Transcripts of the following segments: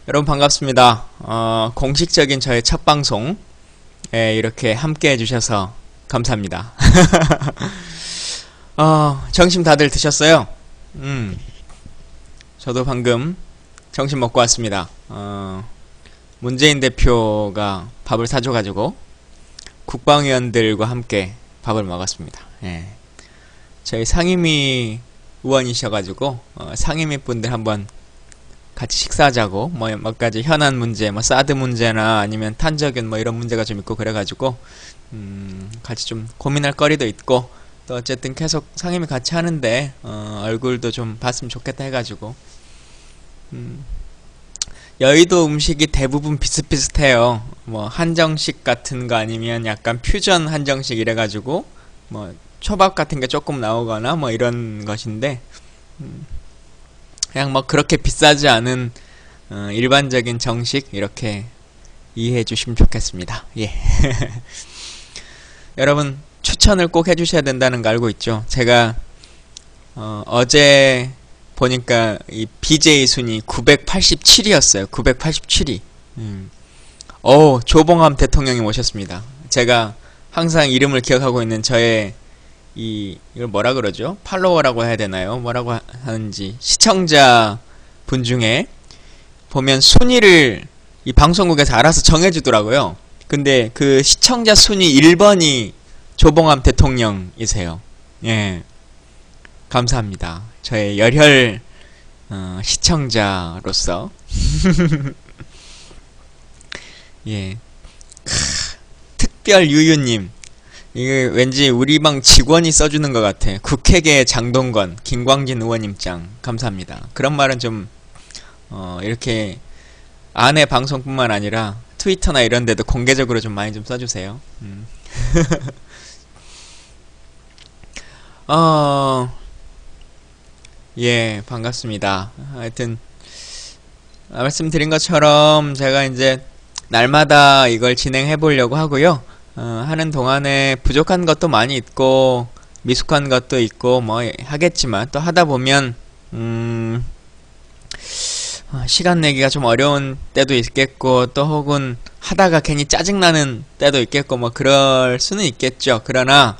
여러분 반갑습니다. 공식적인 저의 첫 방송에 이렇게 함께 해주셔서 감사합니다. 점심 다들 드셨어요? 저도 방금 점심 먹고 왔습니다. 문재인 대표가 밥을 사줘가지고 국방위원들과 함께 밥을 먹었습니다. 예. 저희 상임위 의원이셔가지고 상임위 분들 한번 같이 식사하자고 몇 가지 현안 문제, 사드 문제나 아니면 탄저균 이런 문제가 좀 있고 그래가지고 같이 좀 고민할 거리도 있고 또 어쨌든 계속 상임위 같이 하는데 얼굴도 좀 봤으면 좋겠다 해가지고 여의도 음식이 대부분 비슷비슷해요. 한정식 같은 거 아니면 약간 퓨전 한정식 이래가지고 초밥 같은 게 조금 나오거나 이런 것인데 그냥 그렇게 비싸지 않은 일반적인 정식 이렇게 이해해 주시면 좋겠습니다. 예. 여러분 추천을 꼭 해주셔야 된다는 거 알고 있죠? 제가 어제 보니까 이 BJ 순위 987위였어요. 987위. 조봉암 대통령이 오셨습니다. 제가 항상 이름을 기억하고 있는 저의 이걸 뭐라 그러죠? 팔로워라고 해야 되나요? 뭐라고 하는지 시청자 분 중에 보면 순위를 이 방송국에서 알아서 정해주더라고요. 근데 그 시청자 순위 1번이 조봉암 대통령이세요. 예, 감사합니다. 저의 열혈 시청자로서 예, 특별 유유님, 이게 왠지 우리 방 직원이 써주는 것 같아. 국회계 장동건, 김광진 의원님짱 감사합니다. 그런 말은 좀 이렇게 안에 방송뿐만 아니라 트위터나 이런 데도 공개적으로 좀 많이 좀 써주세요. 예, 반갑습니다. 하여튼 말씀드린 것처럼 제가 이제 날마다 이걸 진행해 보려고 하고요. 하는 동안에 부족한 것도 많이 있고 미숙한 것도 있고 하겠지만 또 하다 보면 시간 내기가 좀 어려운 때도 있겠고 또 혹은 하다가 괜히 짜증나는 때도 있겠고 그럴 수는 있겠죠. 그러나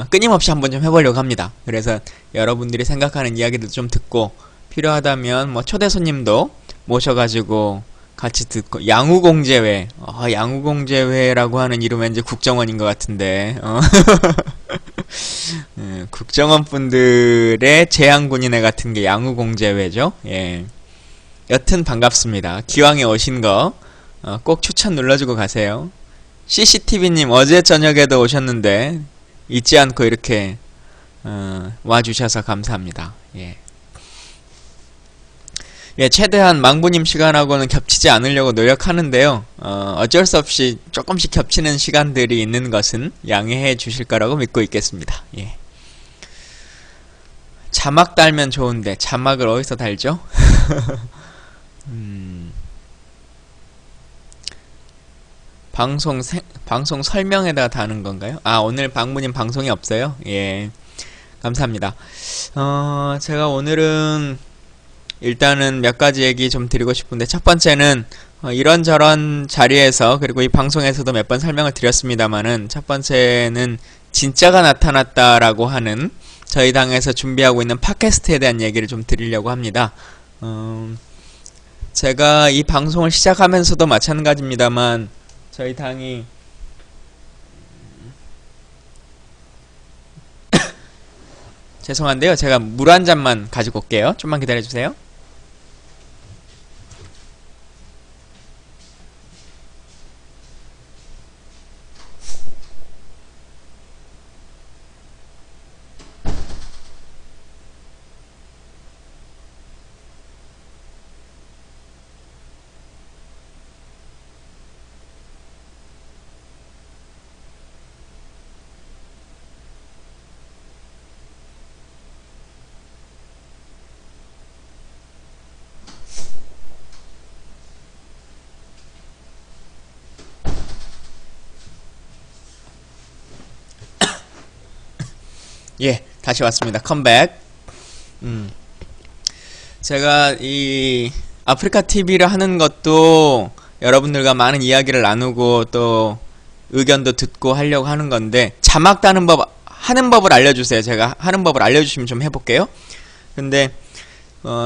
끊임없이 한번 좀 해보려고 합니다. 그래서 여러분들이 생각하는 이야기도 좀 듣고 필요하다면 초대 손님도 모셔가지고 같이 듣고 양우공제회 양우공제회라고 하는 이름 왠지 국정원인 것 같은데 국정원 분들의 제향군인회 같은 게 양우공제회죠. 예. 여튼 반갑습니다. 기왕에 오신 거 꼭 추천 눌러주고 가세요. CCTV님 어제 저녁에도 오셨는데 잊지 않고 이렇게 와주셔서 감사합니다. 예. 예, 최대한 망부님 시간하고는 겹치지 않으려고 노력하는데요. 어쩔 수 없이 조금씩 겹치는 시간들이 있는 것은 양해해 주실 거라고 믿고 있겠습니다. 예. 자막 달면 좋은데 자막을 어디서 달죠? 방송 설명에다가 다는 건가요? 오늘 방문님 방송이 없어요? 예. 감사합니다. 제가 오늘은 일단은 몇 가지 얘기 좀 드리고 싶은데 첫 번째는 이런저런 자리에서 그리고 이 방송에서도 몇 번 설명을 드렸습니다만은 첫 번째는 진짜가 나타났다라고 하는 저희 당에서 준비하고 있는 팟캐스트에 대한 얘기를 좀 드리려고 합니다. 제가 이 방송을 시작하면서도 마찬가지입니다만 저희 당이 죄송한데요. 제가 물 한 잔만 가지고 올게요. 좀만 기다려주세요. 예, 다시 왔습니다. 컴백. 제가 아프리카 TV를 하는 것도 여러분들과 많은 이야기를 나누고 또 의견도 듣고 하려고 하는 건데, 자막 다는 법, 하는 법을 알려주세요. 제가 하는 법을 알려주시면 좀 해볼게요. 근데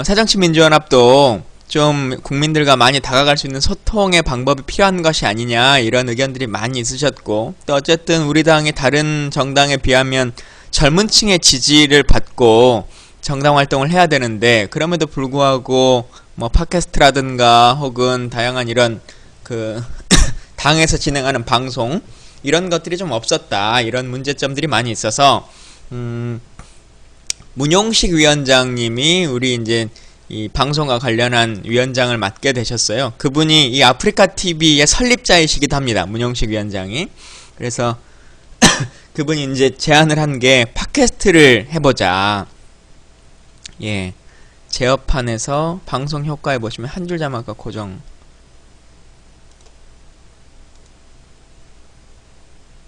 새정치민주연합도 좀 국민들과 많이 다가갈 수 있는 소통의 방법이 필요한 것이 아니냐, 이런 의견들이 많이 있으셨고, 또 어쨌든 우리 당이 다른 정당에 비하면 젊은 층의 지지를 받고 정당 활동을 해야 되는데, 그럼에도 불구하고 뭐 팟캐스트라든가 혹은 다양한 이런 그 당에서 진행하는 방송, 이런 것들이 좀 없었다, 이런 문제점들이 많이 있어서 문용식 위원장님이 우리 이제 이 방송과 관련한 위원장을 맡게 되셨어요. 그분이 이 아프리카 TV의 설립자이시기도 합니다. 문용식 위원장이. 그래서 그분이 이제 제안을 한 게 팟캐스트를 해보자. 예, 제어판에서 방송 효과에 보시면 한 줄 자막과 고정.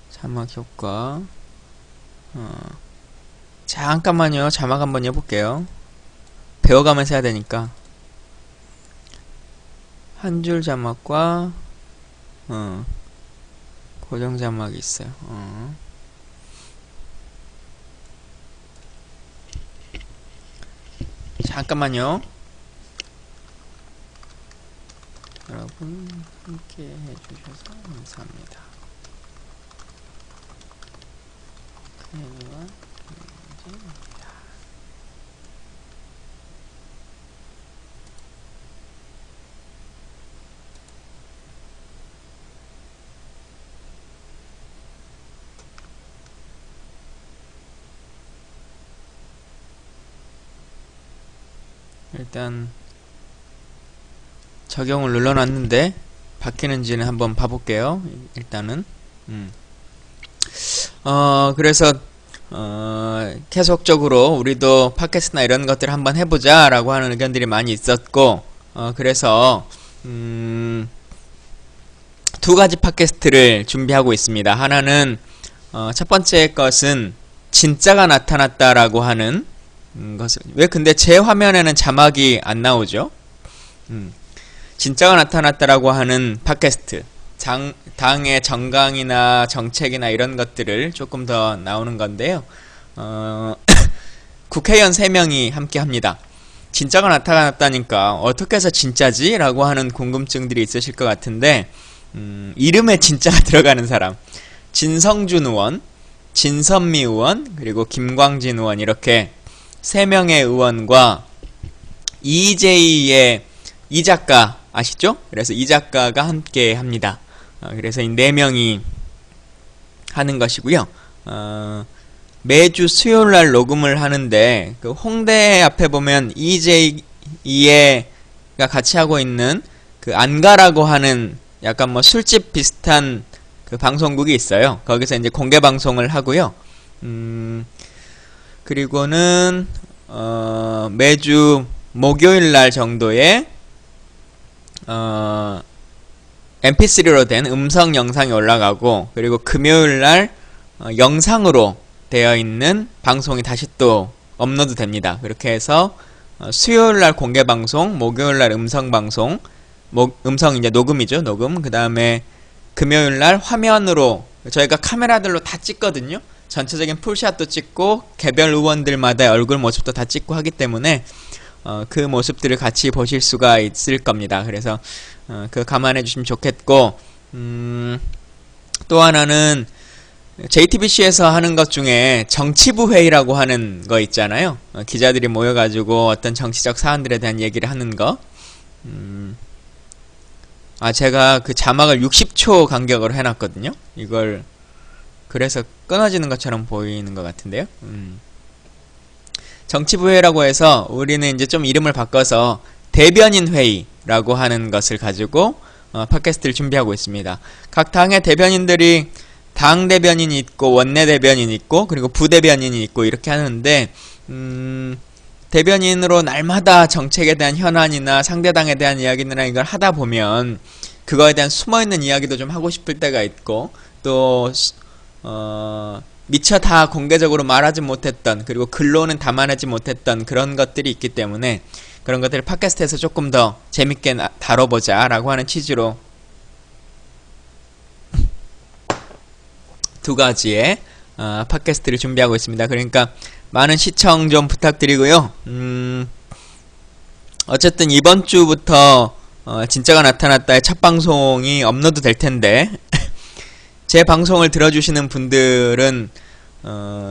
자막 효과. 잠깐만요. 자막 한번 해볼게요. 배워가면서 해야 되니까. 한 줄 자막과 고정 자막이 있어요. 잠깐만요. 여러분 함께 해주셔서 감사합니다. 큰일이와 일단 적용을 눌러놨는데 바뀌는지는 한번 봐볼게요. 일단은 그래서 계속적으로 우리도 팟캐스트나 이런 것들을 한번 해보자 라고 하는 의견들이 많이 있었고, 그래서 두 가지 팟캐스트를 준비하고 있습니다. 하나는 첫 번째 것은 진짜가 나타났다 라고 하는 것을, 왜 근데 제 화면에는 자막이 안 나오죠? 진짜가 나타났다라고 하는 팟캐스트, 당의 정강이나 정책이나 이런 것들을 조금 더 나오는 건데요. 국회의원 3명이 함께 합니다. 진짜가 나타났다니까 어떻게 해서 진짜지? 라고 하는 궁금증들이 있으실 것 같은데, 이름에 진짜가 들어가는 사람, 진성준 의원, 진선미 의원, 그리고 김광진 의원, 이렇게 3명의 의원과 EJ의 이 작가 아시죠? 그래서 이 작가가 함께 합니다. 그래서 이 4명이 하는 것이고요. 매주 수요일날 녹음을 하는데, 그 홍대 앞에 보면 EJ가 같이 하고 있는 그 안가라고 하는 약간 뭐 술집 비슷한 그 방송국이 있어요. 거기서 이제 공개 방송을 하고요. 그리고는 매주 목요일날 정도에 mp3로 된 음성 영상이 올라가고, 그리고 금요일날 영상으로 되어 있는 방송이 다시 또 업로드 됩니다. 그렇게 해서 수요일날 공개 방송, 목요일날 음성 방송, 음성 이제 녹음이죠, 녹음. 그 다음에 금요일날 화면으로 저희가 카메라들로 다 찍거든요. 전체적인 풀샷도 찍고 개별 의원들마다 얼굴 모습도 다 찍고 하기 때문에 그 모습들을 같이 보실 수가 있을 겁니다. 그래서 그거 감안해 주시면 좋겠고, 또 하나는 JTBC에서 하는 것 중에 정치부 회의라고 하는 거 있잖아요. 기자들이 모여가지고 어떤 정치적 사안들에 대한 얘기를 하는 거. 제가 그 자막을 60초 간격으로 해놨거든요. 이걸 그래서 끊어지는 것처럼 보이는 것 같은데요. 정치부회라고 해서 우리는 이제 좀 이름을 바꿔서 대변인 회의라고 하는 것을 가지고 팟캐스트를 준비하고 있습니다. 각 당의 대변인들이 당 대변인이 있고 원내 대변인이 있고 그리고 부대변인이 있고 이렇게 하는데, 대변인으로 날마다 정책에 대한 현안이나 상대당에 대한 이야기나 이걸 하다 보면 그거에 대한 숨어있는 이야기도 좀 하고 싶을 때가 있고, 또 미처 다 공개적으로 말하지 못했던, 그리고 글로는 담아내지 못했던 그런 것들이 있기 때문에 그런 것들을 팟캐스트에서 조금 더 재밌게 다뤄보자 라고 하는 취지로 두 가지의 팟캐스트를 준비하고 있습니다. 그러니까 많은 시청 좀 부탁드리고요. 어쨌든 이번 주부터 진짜가 나타났다의 첫 방송이 업로드 될 텐데 제 방송을 들어주시는 분들은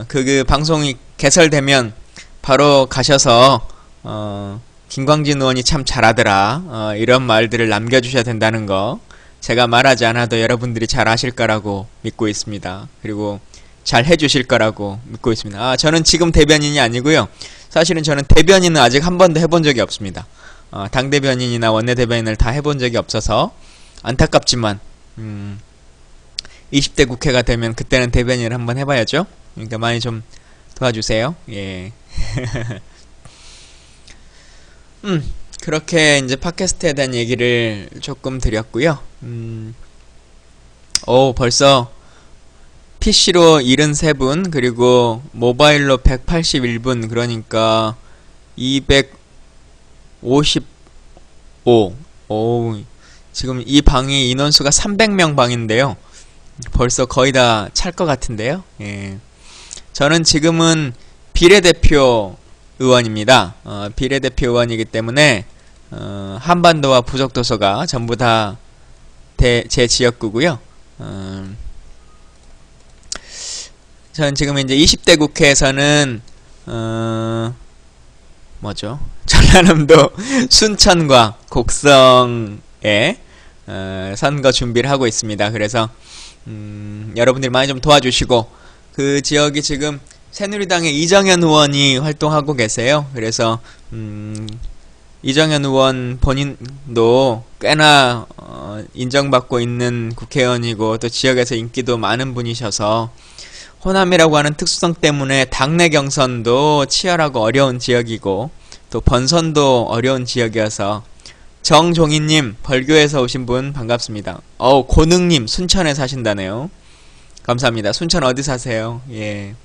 그 방송이 개설되면 바로 가셔서 김광진 의원이 참 잘하더라 이런 말들을 남겨주셔야 된다는 거 제가 말하지 않아도 여러분들이 잘 아실 거라고 믿고 있습니다. 그리고 잘 해주실 거라고 믿고 있습니다. 저는 지금 대변인이 아니고요. 사실은 저는 대변인은 아직 한 번도 해본 적이 없습니다. 당대변인이나 원내대변인을 다 해본 적이 없어서 안타깝지만 20대 국회가 되면 그때는 대변인을 한번 해봐야죠. 그러니까 많이 좀 도와주세요. 예. 그렇게 이제 팟캐스트에 대한 얘기를 조금 드렸고요. 벌써 PC로 73분 그리고 모바일로 181분 그러니까 255. 지금 이 방이 인원수가 300명 방인데요. 벌써 거의 다 찰 것 같은데요. 예. 저는 지금은 비례대표 의원입니다. 비례대표 의원이기 때문에 한반도와 부족도서가 전부 다 제 지역구고요. 저는 지금 이제 20대 국회에서는 전라남도 순천과 곡성에 선거 준비를 하고 있습니다. 그래서 여러분들이 많이 좀 도와주시고 그 지역이 지금 새누리당의 이정현 의원이 활동하고 계세요. 그래서 이정현 의원 본인도 꽤나 인정받고 있는 국회의원이고 또 지역에서 인기도 많은 분이셔서 호남이라고 하는 특수성 때문에 당내 경선도 치열하고 어려운 지역이고 또 번선도 어려운 지역이어서 정종희님 벌교에서 오신 분 반갑습니다. 고능님 순천에 사신다네요. 감사합니다. 순천 어디 사세요? 예.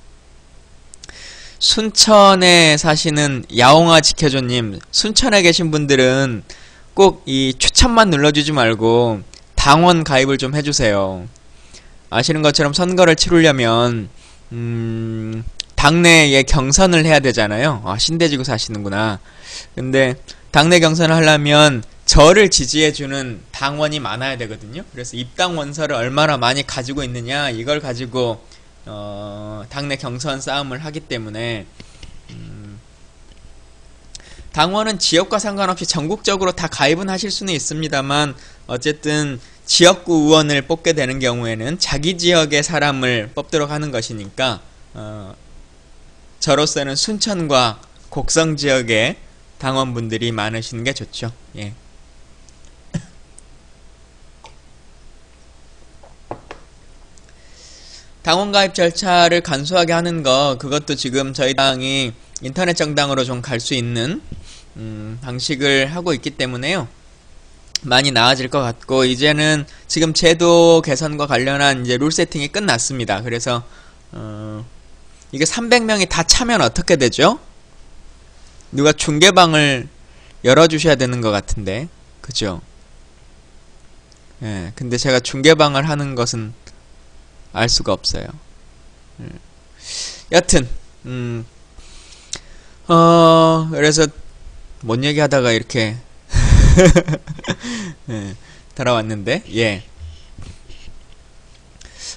순천에 사시는 야옹아 지켜줘님 순천에 계신 분들은 꼭 이 추천만 눌러주지 말고 당원 가입을 좀 해주세요. 아시는 것처럼 선거를 치르려면 당내에 경선을 해야 되잖아요. 신대지구 사시는구나. 근데 당내 경선을 하려면 저를 지지해주는 당원이 많아야 되거든요. 그래서 입당 원서를 얼마나 많이 가지고 있느냐 이걸 가지고 당내 경선 싸움을 하기 때문에 당원은 지역과 상관없이 전국적으로 다 가입은 하실 수는 있습니다만 어쨌든 지역구 의원을 뽑게 되는 경우에는 자기 지역의 사람을 뽑도록 하는 것이니까 저로서는 순천과 곡성 지역에 당원분들이 많으시는 게 좋죠. 예. 당원 가입 절차를 간소하게 하는 거 그것도 지금 저희 당이 인터넷 정당으로 좀 갈 수 있는 방식을 하고 있기 때문에요. 많이 나아질 것 같고 이제는 지금 제도 개선과 관련한 이제 룰 세팅이 끝났습니다. 그래서 이게 300명이 다 차면 어떻게 되죠? 누가 중계방을 열어주셔야 되는 것 같은데 그죠? 예, 근데 제가 중계방을 하는 것은 알 수가 없어요. 여튼 그래서 뭔 얘기하다가 이렇게 예, 돌아왔는데 예.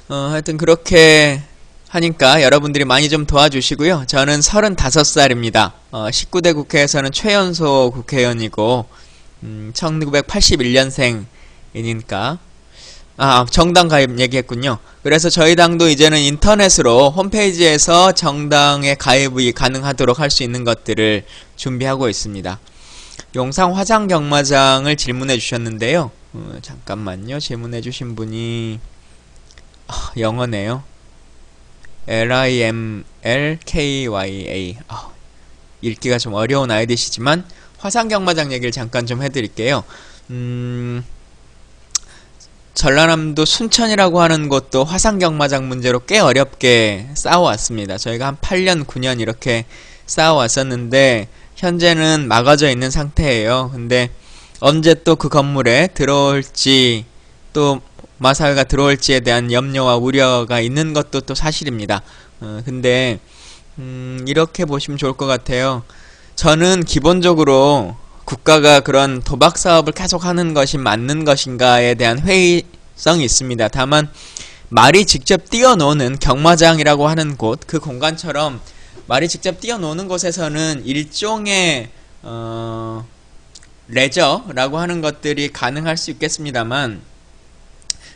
하여튼 그렇게 하니까 여러분들이 많이 좀 도와주시고요. 저는 35살입니다. 19대 국회에서는 최연소 국회의원이고 1981년생이니까 정당 가입 얘기했군요. 그래서 저희 당도 이제는 인터넷으로 홈페이지에서 정당에 가입이 가능하도록 할 수 있는 것들을 준비하고 있습니다. 용상 화상경마장을 질문해 주셨는데요. 잠깐만요. 질문해 주신 분이 영어네요. LIMLKYA 읽기가 좀 어려운 아이디시지만 화상경마장 얘기를 잠깐 좀 해드릴게요. 전라남도 순천이라고 하는 곳도 화상경마장 문제로 꽤 어렵게 싸워왔습니다. 저희가 한 8년, 9년 이렇게 싸워왔었는데 현재는 막아져 있는 상태예요. 근데 언제 또 그 건물에 들어올지, 또 마사회가 들어올지에 대한 염려와 우려가 있는 것도 또 사실입니다. 근데 이렇게 보시면 좋을 것 같아요. 저는 기본적으로 국가가 그런 도박 사업을 계속하는 것이 맞는 것인가에 대한 회의성이 있습니다. 다만 말이 직접 뛰어노는 경마장이라고 하는 곳, 그 공간처럼 말이 직접 뛰어노는 곳에서는 일종의 레저라고 하는 것들이 가능할 수 있겠습니다만,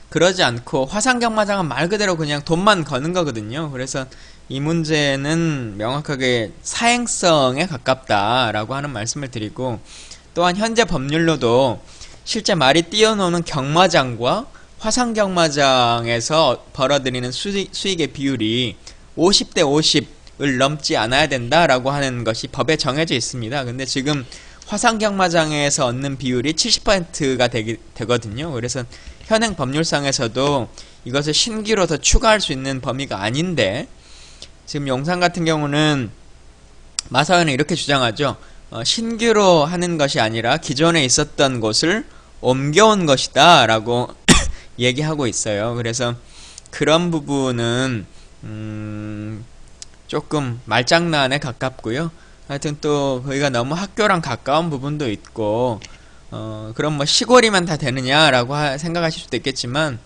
그러지 않고 화상경마장은 말 그대로 그냥 돈만 거는 거거든요. 그래서 이 문제는 명확하게 사행성에 가깝다라고 하는 말씀을 드리고, 또한 현재 법률로도 실제 말이 뛰어노는 경마장과 화상경마장에서 벌어들이는 수익의 비율이 50대 50을 넘지 않아야 된다라고 하는 것이 법에 정해져 있습니다. 근데 지금 화상경마장에서 얻는 비율이 70%가 되거든요. 그래서 현행 법률상에서도 이것을 신규로 더 추가할 수 있는 범위가 아닌데, 지금 용산 같은 경우는 마사회는 이렇게 주장하죠. 신규로 하는 것이 아니라 기존에 있었던 곳을 옮겨온 것이다 라고 얘기하고 있어요. 그래서 그런 부분은 조금 말장난에 가깝고요. 하여튼 또 거기가 너무 학교랑 가까운 부분도 있고, 그럼 뭐 시골이면 다 되느냐라고 생각하실 수도 있겠지만,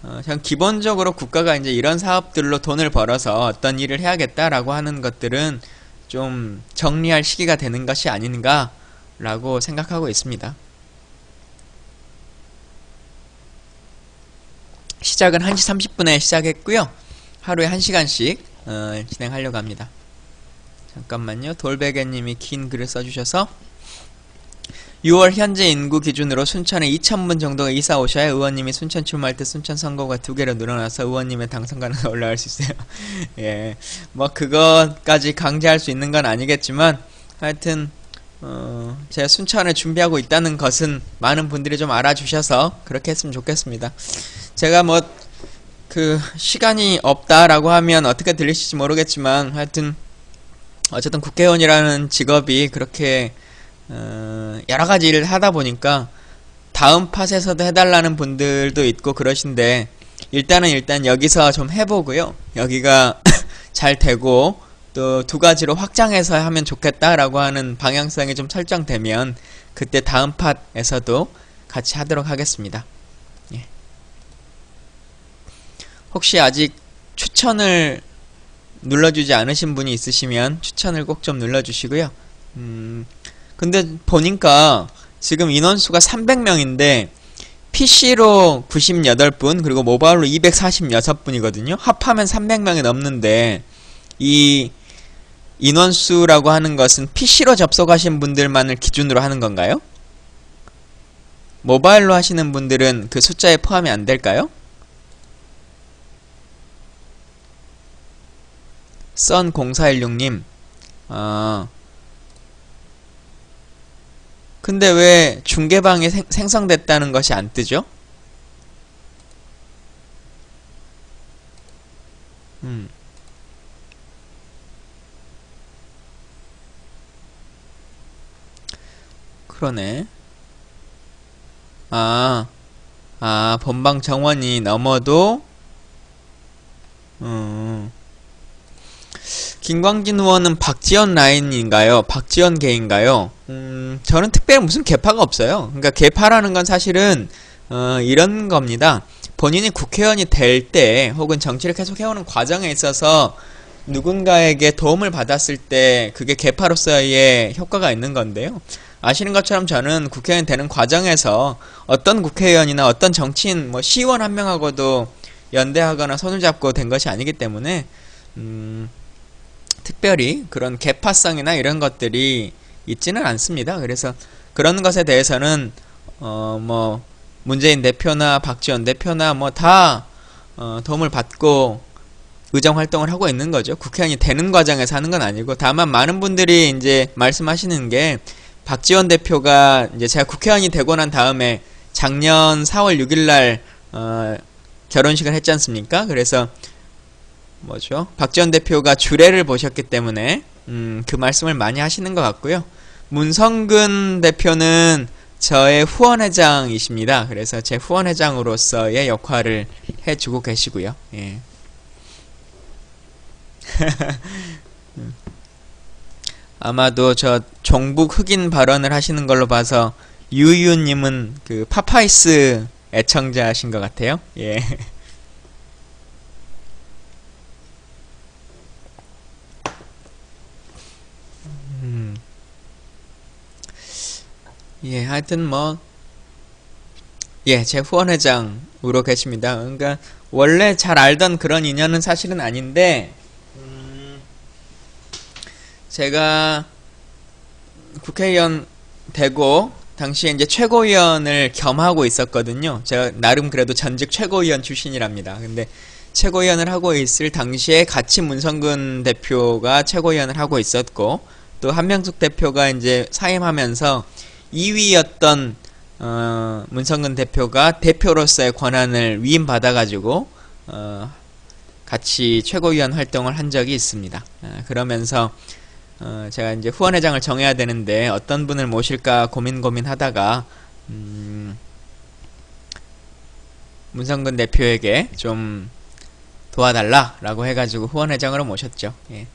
그냥 기본적으로 국가가 이제 이런 사업들로 돈을 벌어서 어떤 일을 해야겠다라고 하는 것들은 좀 정리할 시기가 되는 것이 아닌가라고 생각하고 있습니다. 시작은 1시 30분에 시작했고요. 하루에 1시간씩 진행하려고 합니다. 잠깐만요. 돌베개님이 긴 글을 써주셔서, 6월 현재 인구 기준으로 순천에 2,000분 정도가 이사 오셔야 의원님이 순천 출마할 때 순천 선거가 2개로 늘어나서 의원님의 당선 가능성이 올라갈 수 있어요. 예, 뭐 그것까지 강제할 수 있는 건 아니겠지만, 하여튼 제가 순천을 준비하고 있다는 것은 많은 분들이 좀 알아주셔서 그렇게 했으면 좋겠습니다. 제가 뭐 그 시간이 없다라고 하면 어떻게 들리실지 모르겠지만, 하여튼 어쨌든 국회의원이라는 직업이 그렇게 여러가지 일을 하다 보니까 다음 팟에서도 해달라는 분들도 있고 그러신데, 일단 여기서 좀 해보고요. 여기가 잘 되고 또 2가지로 확장해서 하면 좋겠다라고 하는 방향성이 좀 설정되면 그때 다음 팟에서도 같이 하도록 하겠습니다. 예. 혹시 아직 추천을 눌러주지 않으신 분이 있으시면 추천을 꼭 좀 눌러주시고요. 근데 보니까 지금 인원수가 300명인데 PC로 98분 그리고 모바일로 246분이거든요. 합하면 300명이 넘는데, 이 인원수라고 하는 것은 PC로 접속하신 분들만을 기준으로 하는 건가요? 모바일로 하시는 분들은 그 숫자에 포함이 안 될까요? 썬0416님, 근데 왜 중계방이 생성됐다는 것이 안 뜨죠? 그러네. 본방 정원이 넘어도, 김광진 의원은 박지원 라인인가요? 박지원 계인가요? 저는 특별히 무슨 계파가 없어요. 그러니까 계파라는 건 사실은 이런 겁니다. 본인이 국회의원이 될 때 혹은 정치를 계속 해오는 과정에 있어서 누군가에게 도움을 받았을 때 그게 계파로서의 효과가 있는 건데요. 아시는 것처럼 저는 국회의원 되는 과정에서 어떤 국회의원이나 어떤 정치인, 뭐 시의원 한 명하고도 연대하거나 손을 잡고 된 것이 아니기 때문에 특별히 그런 계파성이나 이런 것들이 있지는 않습니다. 그래서 그런 것에 대해서는 뭐 문재인 대표나 박지원 대표나 뭐 다 도움을 받고 의정 활동을 하고 있는 거죠. 국회의원이 되는 과정에서 하는 건 아니고, 다만 많은 분들이 이제 말씀하시는 게, 박지원 대표가 이제 제가 국회의원이 되고 난 다음에 작년 4월 6일날 결혼식을 했지 않습니까? 그래서 뭐죠? 박지원 대표가 주례를 보셨기 때문에 그 말씀을 많이 하시는 것 같고요. 문성근 대표는 저의 후원회장이십니다. 그래서 제 후원회장으로서의 역할을 해주고 계시고요. 예. 아마도 저 종북 흑인 발언을 하시는 걸로 봐서 유유님은 그 파파이스 애청자신 것 같아요. 예. 예, 하여튼 뭐, 예, 제 후원회장으로 계십니다. 그러니까 원래 잘 알던 그런 인연은 사실은 아닌데, 제가 국회의원 되고 당시에 이제 최고위원을 겸하고 있었거든요. 제가 나름 그래도 전직 최고위원 출신이랍니다. 근데 최고위원을 하고 있을 당시에 같이 문성근 대표가 최고위원을 하고 있었고, 또 한명숙 대표가 이제 사임하면서 2위였던 문성근 대표가 대표로서의 권한을 위임받아가지고 같이 최고위원 활동을 한 적이 있습니다. 그러면서 제가 이제 후원회장을 정해야 되는데 어떤 분을 모실까 고민하다가 문성근 대표에게 좀 도와달라라고 해가지고 후원회장으로 모셨죠. 예.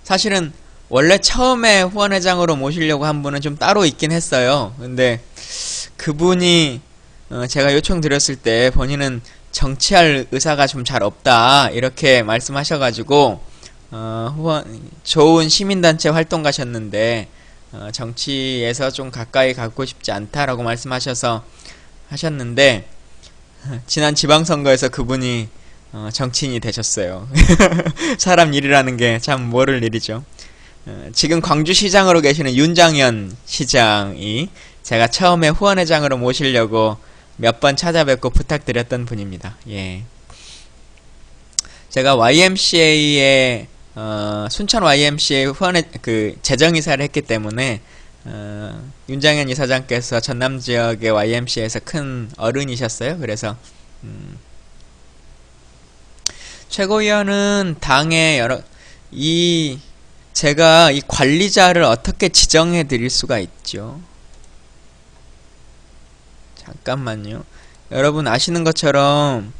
사실은 원래 처음에 후원회장으로 모시려고 한 분은 좀 따로 있긴 했어요. 근데 그분이 제가 요청드렸을 때 본인은 정치할 의사가 좀 잘 없다 이렇게 말씀하셔가지고 좋은 시민단체 활동 가셨는데 정치에서 좀 가까이 가고 싶지 않다라고 말씀하셔서 하셨는데 지난 지방선거에서 그분이 정치인이 되셨어요. 사람 일이라는 게 참 모를 일이죠. 지금 광주시장으로 계시는 윤장현 시장이 제가 처음에 후원회장으로 모시려고 몇 번 찾아뵙고 부탁드렸던 분입니다. 예. 제가 YMCA에 순천 YMCA 후원회 재정이사를 했기 때문에 윤장현 이사장께서 전남 지역의 YMCA에서 큰 어른이셨어요. 그래서 최고위원은 당의 제가 이 관리자를 어떻게 지정해 드릴 수가 있죠? 잠깐만요. 여러분 아시는 것처럼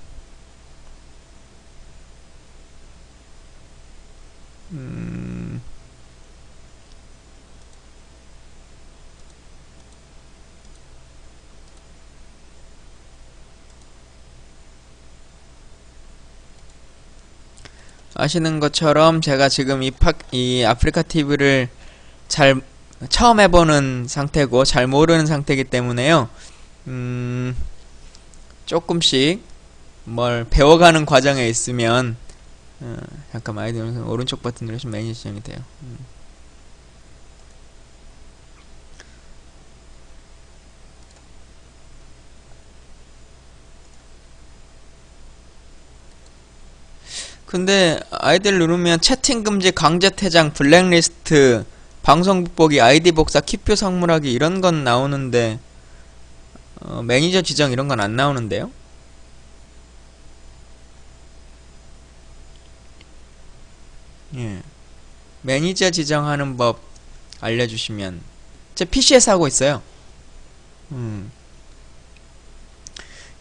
아시는 것처럼 제가 지금 이 아프리카 TV를 처음 해보는 상태고 잘 모르는 상태이기 때문에요. 조금씩 뭘 배워가는 과정에 있으면 잠깐만 아이디 오른쪽 버튼 누르시면 메뉴 지정이 돼요. 근데 아이디를 누르면 채팅 금지, 강제 퇴장, 블랙리스트, 방송 북보기, 아이디 복사, 키표 선물하기 이런 건 나오는데 매니저 지정 이런 건 안 나오는데요? 예. 매니저 지정하는 법 알려주시면. 제 PC에서 하고 있어요.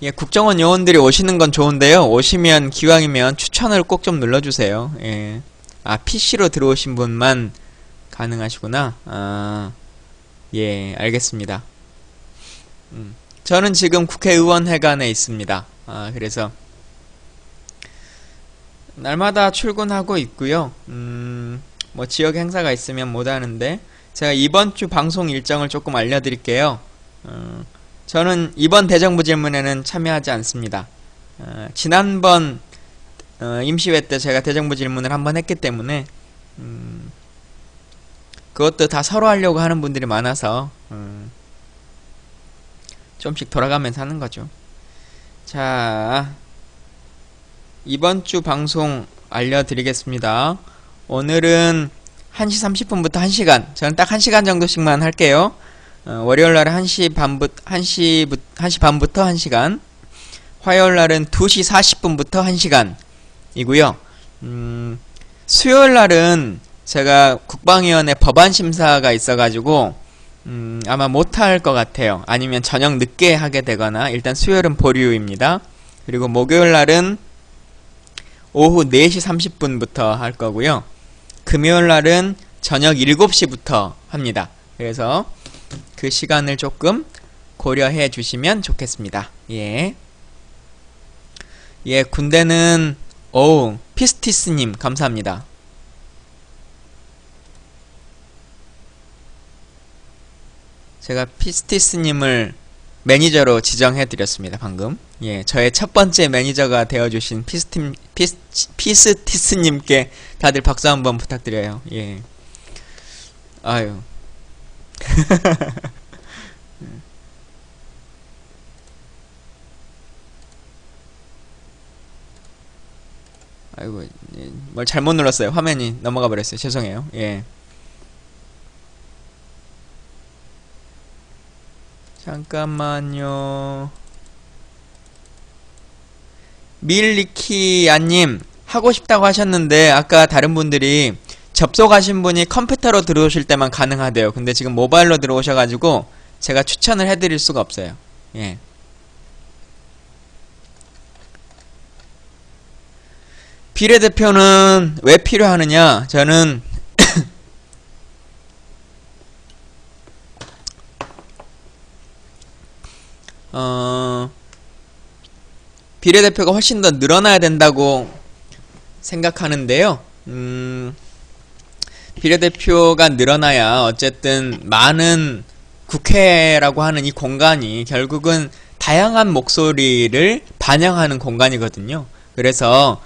예, 국정원 요원들이 오시는 건 좋은데요. 오시면 기왕이면 추천을 꼭 좀 눌러주세요. 예. 아, PC로 들어오신 분만 가능하시구나. 아, 예, 알겠습니다. 저는 지금 국회의원회관에 있습니다. 아, 그래서 날마다 출근하고 있고요. 뭐 지역 행사가 있으면 못 하는데 제가 이번 주 방송 일정을 조금 알려드릴게요. 저는 이번 대정부 질문에는 참여하지 않습니다. 지난번 임시회 때 제가 대정부 질문을 한번 했기 때문에 그것도 다 서로 하려고 하는 분들이 많아서 좀씩 돌아가면서 하는 거죠. 자, 이번 주 방송 알려드리겠습니다. 오늘은 1시 30분부터 1시간, 저는 딱 1시간 정도씩만 할게요. 월요일날은 1시 반부터 1시간, 화요일날은 2시 40분부터 1시간 이고요. 수요일날은 제가 국방위원회 법안 심사가 있어가지고 아마 못할 것 같아요. 아니면 저녁 늦게 하게 되거나. 일단 수요일은 보류입니다. 그리고 목요일날은 오후 4시 30분부터 할 거고요. 금요일날은 저녁 7시부터 합니다. 그래서 그 시간을 조금 고려해 주시면 좋겠습니다. 예. 예, 군대는 피스티스님 감사합니다. 제가 피스티스님을 매니저로 지정해 드렸습니다. 방금. 예, 저의 첫 번째 매니저가 되어주신 피스티스님께 다들 박수 한번 부탁드려요. 예. 아유. 아이고, 예, 뭘 잘못 눌렀어요. 화면이 넘어가 버렸어요. 죄송해요. 예. 잠깐만요. 밀리키아님 하고 싶다고 하셨는데 아까 다른 분들이 접속하신 분이 컴퓨터로 들어오실 때만 가능하대요. 근데 지금 모바일로 들어오셔가지고 제가 추천을 해드릴 수가 없어요. 예. 비례대표는 왜 필요하느냐? 저는 비례대표가 훨씬 더 늘어나야 된다고 생각하는데요. 비례대표가 늘어나야 어쨌든 많은 국회라고 하는 이 공간이 결국은 다양한 목소리를 반영하는 공간이거든요. 그래서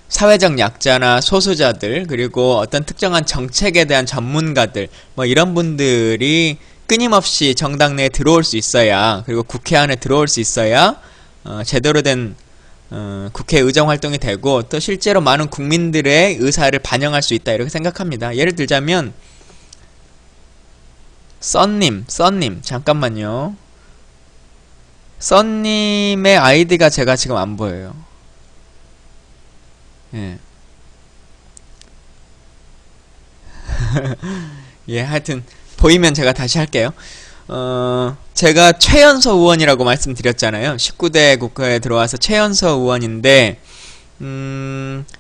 사회적 약자나 소수자들, 그리고 어떤 특정한 정책에 대한 전문가들, 뭐 이런 분들이 끊임없이 정당 내에 들어올 수 있어야, 그리고 국회 안에 들어올 수 있어야 제대로 된 국회 의정 활동이 되고, 또 실제로 많은 국민들의 의사를 반영할 수 있다, 이렇게 생각합니다. 예를 들자면 썬님 잠깐만요. 썬님의 아이디가 제가 지금 안 보여요. 예. 예, 하여튼 보이면 제가 다시 할게요. 제가 최연소 의원이라고 말씀드렸잖아요. 19대 국회에 들어와서 최연소 의원인데,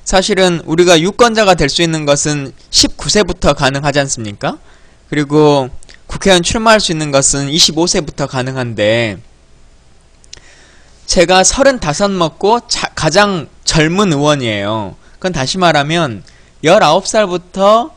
사실은 우리가 유권자가 될 수 있는 것은 19세부터 가능하지 않습니까? 그리고 국회의원 출마할 수 있는 것은 25세부터 가능한데, 제가 35 먹고 가장 젊은 의원이에요. 그건 다시 말하면 19살부터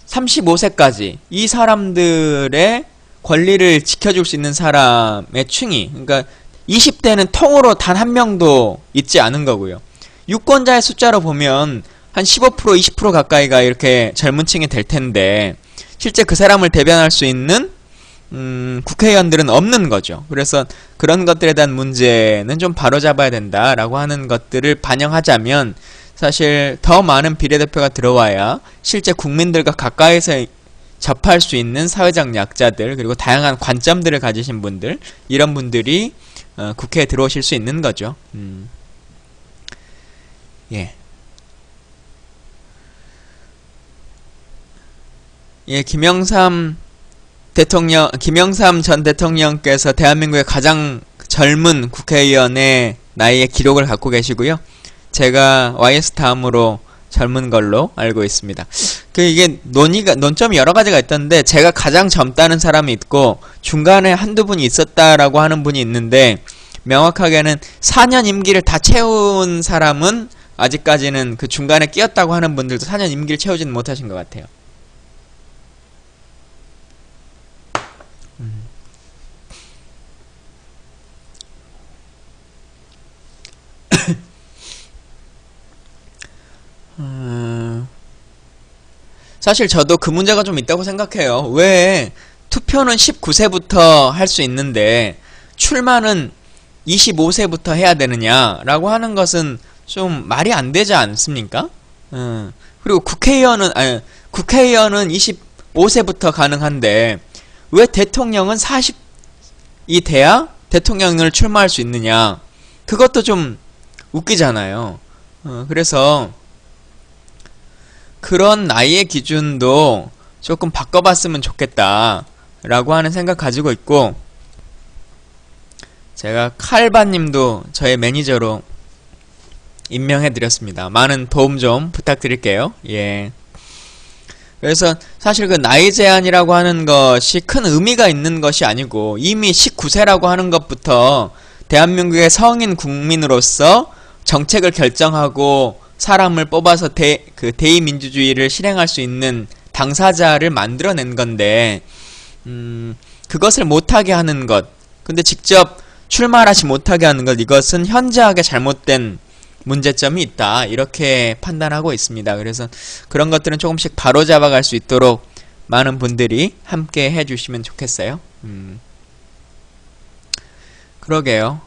35세까지 이 사람들의 권리를 지켜줄 수 있는 사람의 층이, 그러니까 20대는 통으로 단 한 명도 있지 않은 거고요. 유권자의 숫자로 보면 한 15% 20% 가까이가 이렇게 젊은 층이 될 텐데, 실제 그 사람을 대변할 수 있는 국회의원들은 없는 거죠. 그래서 그런 것들에 대한 문제는 좀 바로잡아야 된다라고 하는 것들을 반영하자면, 사실 더 많은 비례대표가 들어와야 실제 국민들과 가까이서 접할 수 있는 사회적 약자들, 그리고 다양한 관점들을 가지신 분들, 이런 분들이 국회에 들어오실 수 있는 거죠. 예. 예, 김영삼 전 대통령께서 대한민국의 가장 젊은 국회의원의 나이의 기록을 갖고 계시고요. 제가 YS 다음으로 젊은 걸로 알고 있습니다. 이게 논점이 여러 가지가 있던데, 제가 가장 젊다는 사람이 있고 중간에 한두 분이 있었다라고 하는 분이 있는데, 명확하게는 4년 임기를 다 채운 사람은 아직까지는 그 중간에 끼었다고 하는 분들도 4년 임기를 채우지는 못하신 것 같아요. 사실 저도 그 문제가 좀 있다고 생각해요. 왜 투표는 19세부터 할 수 있는데 출마는 25세부터 해야 되느냐라고 하는 것은 좀 말이 안 되지 않습니까? 그리고 국회의원은 25세부터 가능한데 왜 대통령은 40이 돼야 대통령을 출마할 수 있느냐? 그것도 좀 웃기잖아요. 그래서 그런 나이의 기준도 조금 바꿔봤으면 좋겠다 라고 하는 생각 가지고 있고, 제가 칼바님도 저의 매니저로 임명해드렸습니다. 많은 도움 좀 부탁드릴게요. 예. 그래서 사실 그 나이 제한이라고 하는 것이 큰 의미가 있는 것이 아니고, 이미 19세라고 하는 것부터 대한민국의 성인 국민으로서 정책을 결정하고 사람을 뽑아서 대의민주주의를 실행할 수 있는 당사자를 만들어낸 건데, 그것을 못하게 하는 것, 근데 직접 출마하지 못하게 하는 것, 이것은 현저하게 잘못된 문제점이 있다, 이렇게 판단하고 있습니다. 그래서 그런 것들은 조금씩 바로잡아갈 수 있도록 많은 분들이 함께 해주시면 좋겠어요. 그러게요.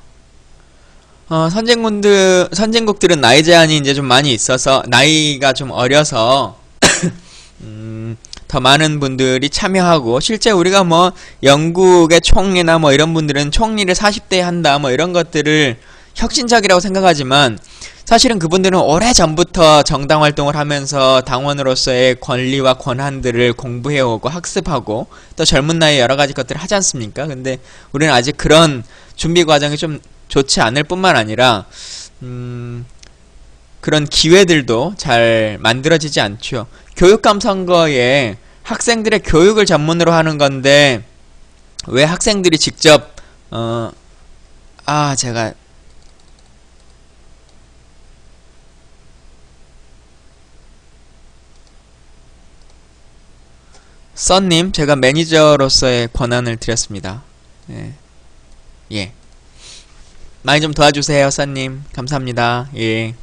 선진국들은 나이 제한이 이제 좀 많이 있어서, 나이가 좀 어려서 더 많은 분들이 참여하고, 실제 우리가 뭐 영국의 총리나 뭐 이런 분들은 총리를 40대에 한다 뭐 이런 것들을 혁신적이라고 생각하지만, 사실은 그분들은 오래전부터 정당 활동을 하면서 당원으로서의 권리와 권한들을 공부해오고 학습하고 또 젊은 나이에 여러 가지 것들을 하지 않습니까? 근데 우리는 아직 그런 준비 과정이 좀 좋지 않을 뿐만 아니라 그런 기회들도 잘 만들어지지 않죠. 교육감 선거에 학생들의 교육을 전문으로 하는 건데, 왜 학생들이 직접 제가 썬님, 제가 매니저로서의 권한을 드렸습니다. 예. 예. 많이 좀 도와주세요, 썬님. 감사합니다. 예.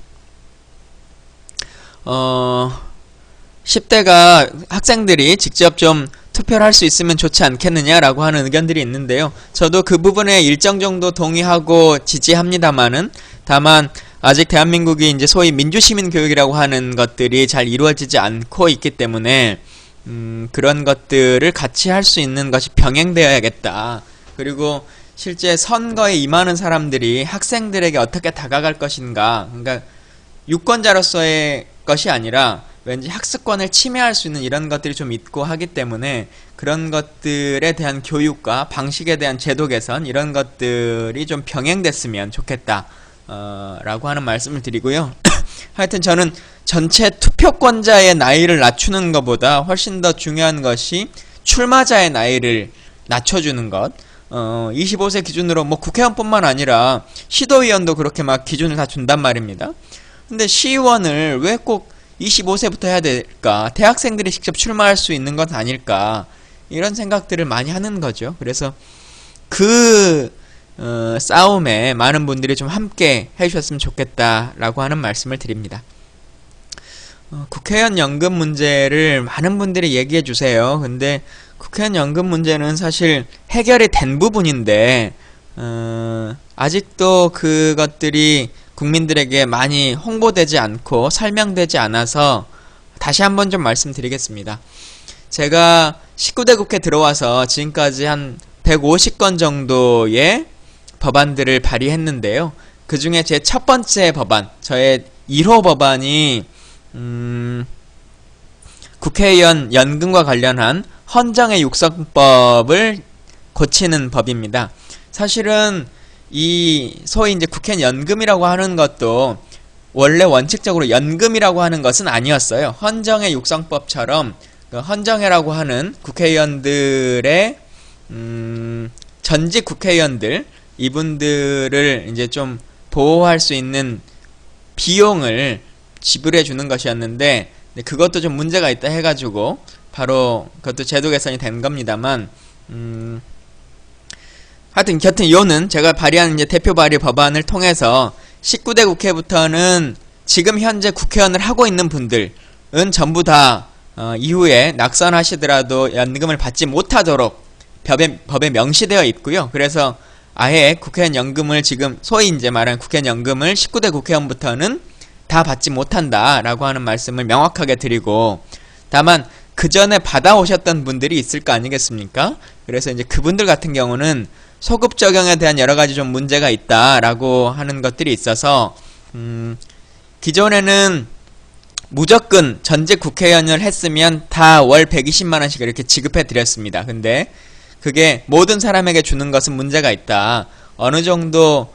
10대가 학생들이 직접 좀 투표를 할 수 있으면 좋지 않겠느냐라고 하는 의견들이 있는데요. 저도 그 부분에 일정 정도 동의하고 지지합니다만은, 다만 아직 대한민국이 이제 소위 민주시민 교육이라고 하는 것들이 잘 이루어지지 않고 있기 때문에 그런 것들을 같이 할 수 있는 것이 병행되어야겠다. 그리고 실제 선거에 임하는 사람들이 학생들에게 어떻게 다가갈 것인가, 그러니까 유권자로서의 것이 아니라 왠지 학습권을 침해할 수 있는 이런 것들이 좀 있고 하기 때문에, 그런 것들에 대한 교육과 방식에 대한 제도 개선, 이런 것들이 좀 병행됐으면 좋겠다 라고 하는 말씀을 드리고요. 하여튼 저는 전체 투표권자의 나이를 낮추는 것보다 훨씬 더 중요한 것이 출마자의 나이를 낮춰주는 것. 25세 기준으로 뭐 국회의원뿐만 아니라 시도의원도 그렇게 막 기준을 다 준단 말입니다. 근데 시의원을 왜 꼭 25세부터 해야 될까? 대학생들이 직접 출마할 수 있는 건 아닐까? 이런 생각들을 많이 하는 거죠. 그래서 그 싸움에 많은 분들이 좀 함께 해주셨으면 좋겠다라고 하는 말씀을 드립니다. 국회의원 연금 문제를 많은 분들이 얘기해 주세요. 근데 국회의원 연금 문제는 사실 해결이 된 부분인데, 아직도 그것들이 국민들에게 많이 홍보되지 않고 설명되지 않아서 다시 한번 좀 말씀드리겠습니다. 제가 19대 국회 들어와서 지금까지 한 150건 정도의 법안들을 발의했는데요. 그 중에 제 첫 번째 법안, 저의 1호 법안이 국회의원 연금과 관련한 헌정의 육성법을 고치는 법입니다. 사실은 이 소위 이제 국회의원 연금이라고 하는 것도 원래 원칙적으로 연금이라고 하는 것은 아니었어요. 헌정의 육성법처럼 그 헌정회라고 하는 국회의원들의 전직 국회의원들, 이분들을 이제 좀 보호할 수 있는 비용을 지불해 주는 것이었는데, 그것도 좀 문제가 있다 해가지고 바로 그것도 제도 개선이 된 겁니다만, 하여튼 곁은 요는 제가 발의한 이제 대표 발의 법안을 통해서 19대 국회부터는 지금 현재 국회의원을 하고 있는 분들은 전부 다 이후에 낙선하시더라도 연금을 받지 못하도록 법에 명시되어 있고요. 그래서 아예 국회의원 연금을 지금 소위 이제 말하는 국회의원 연금을 19대 국회의원부터는 다 받지 못한다라고 하는 말씀을 명확하게 드리고, 다만 그 전에 받아오셨던 분들이 있을 거 아니겠습니까? 그래서 이제 그분들 같은 경우는 소급 적용에 대한 여러 가지 좀 문제가 있다라고 하는 것들이 있어서, 기존에는 무조건 전직 국회의원을 했으면 다 월 120만 원씩 이렇게 지급해 드렸습니다. 근데 그게 모든 사람에게 주는 것은 문제가 있다. 어느 정도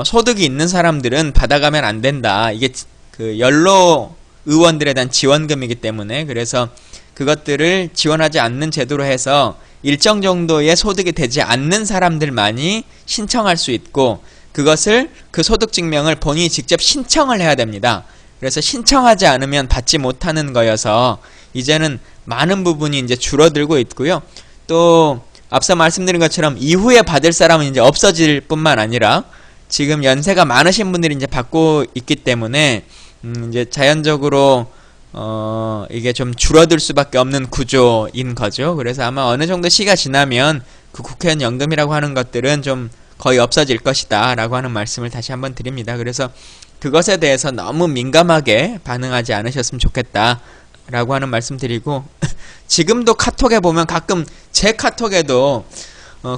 소득이 있는 사람들은 받아가면 안 된다. 이게 그 연로 의원들에 대한 지원금이기 때문에, 그래서 그것들을 지원하지 않는 제도로 해서 일정 정도의 소득이 되지 않는 사람들만이 신청할 수 있고, 그것을 그 소득 증명을 본인이 직접 신청을 해야 됩니다. 그래서 신청하지 않으면 받지 못하는 거여서 이제는 많은 부분이 이제 줄어들고 있고요. 또 앞서 말씀드린 것처럼 이후에 받을 사람은 이제 없어질 뿐만 아니라 지금 연세가 많으신 분들이 이제 받고 있기 때문에 이제 자연적으로 이게 좀 줄어들 수밖에 없는 구조인 거죠. 그래서 아마 어느 정도 시가 지나면 그 국회의원 연금이라고 하는 것들은 좀 거의 없어질 것이다 라고 하는 말씀을 다시 한번 드립니다. 그래서 그것에 대해서 너무 민감하게 반응하지 않으셨으면 좋겠다 라고 하는 말씀 드리고, 지금도 카톡에 보면 가끔 제 카톡에도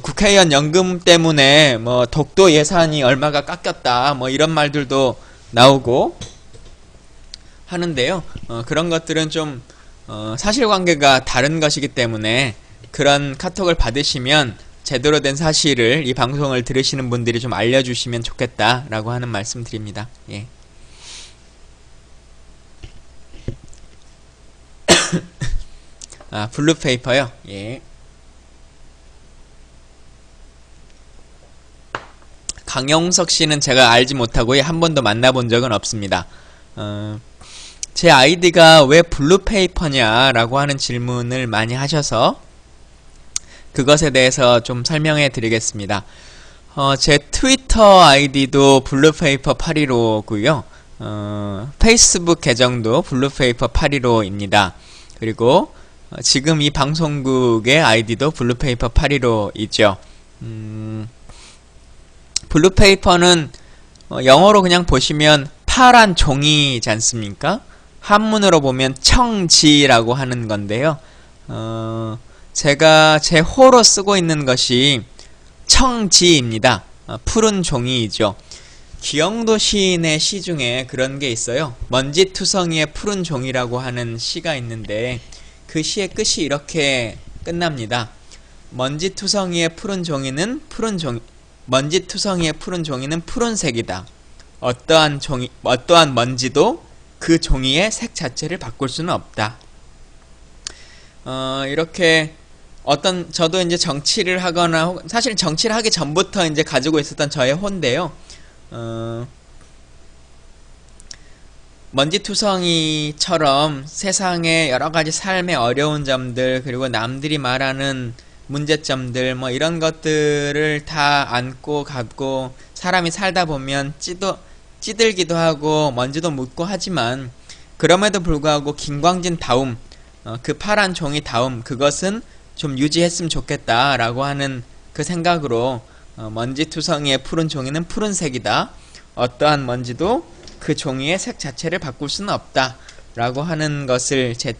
국회의원 연금 때문에 뭐 독도 예산이 얼마가 깎였다 뭐 이런 말들도 나오고 하는데요. 그런 것들은 좀 사실관계가 다른 것이기 때문에 그런 카톡을 받으시면 제대로 된 사실을 이 방송을 들으시는 분들이 좀 알려주시면 좋겠다라고 하는 말씀 드립니다. 예. 아, 블루페이퍼요? 예. 강용석 씨는 제가 알지 못하고 한 번도 만나본 적은 없습니다. 제 아이디가 왜 블루페이퍼냐라고 하는 질문을 많이 하셔서 그것에 대해서 좀 설명해 드리겠습니다. 제 트위터 아이디도 블루페이퍼 815고요. 페이스북 계정도 블루페이퍼 815입니다. 그리고 지금 이 방송국의 아이디도 블루페이퍼 815이죠. 블루페이퍼는 영어로 그냥 보시면 파란 종이지 않습니까? 한문으로 보면 청지라고 하는 건데요. 제가 제 호로 쓰고 있는 것이 청지입니다. 푸른 종이이죠. 기영도 시인의 시 중에 그런 게 있어요. 먼지투성이의 푸른 종이라고 하는 시가 있는데 그 시의 끝이 이렇게 끝납니다. 먼지투성이의 푸른 종이는 푸른색이다. 어떠한 먼지도 그 종이의 색 자체를 바꿀 수는 없다. 이렇게 저도 이제 정치를 하거나, 사실 정치를 하기 전부터 이제 가지고 있었던 저의 호인데요. 먼지투성이처럼 세상의 여러가지 삶의 어려운 점들, 그리고 남들이 말하는 문제점들, 뭐 이런 것들을 다 안고 가고 사람이 살다 보면 찌들기도 하고 먼지도 묻고 하지만, 그럼에도 불구하고 김광진 다움, 그 파란 종이 다움, 그것은 좀 유지했으면 좋겠다 라고 하는 그 생각으로 먼지투성이의 푸른 종이는 푸른색이다. 어떠한 먼지도 그 종이의 색 자체를 바꿀 수는 없다 라고 하는 것을 제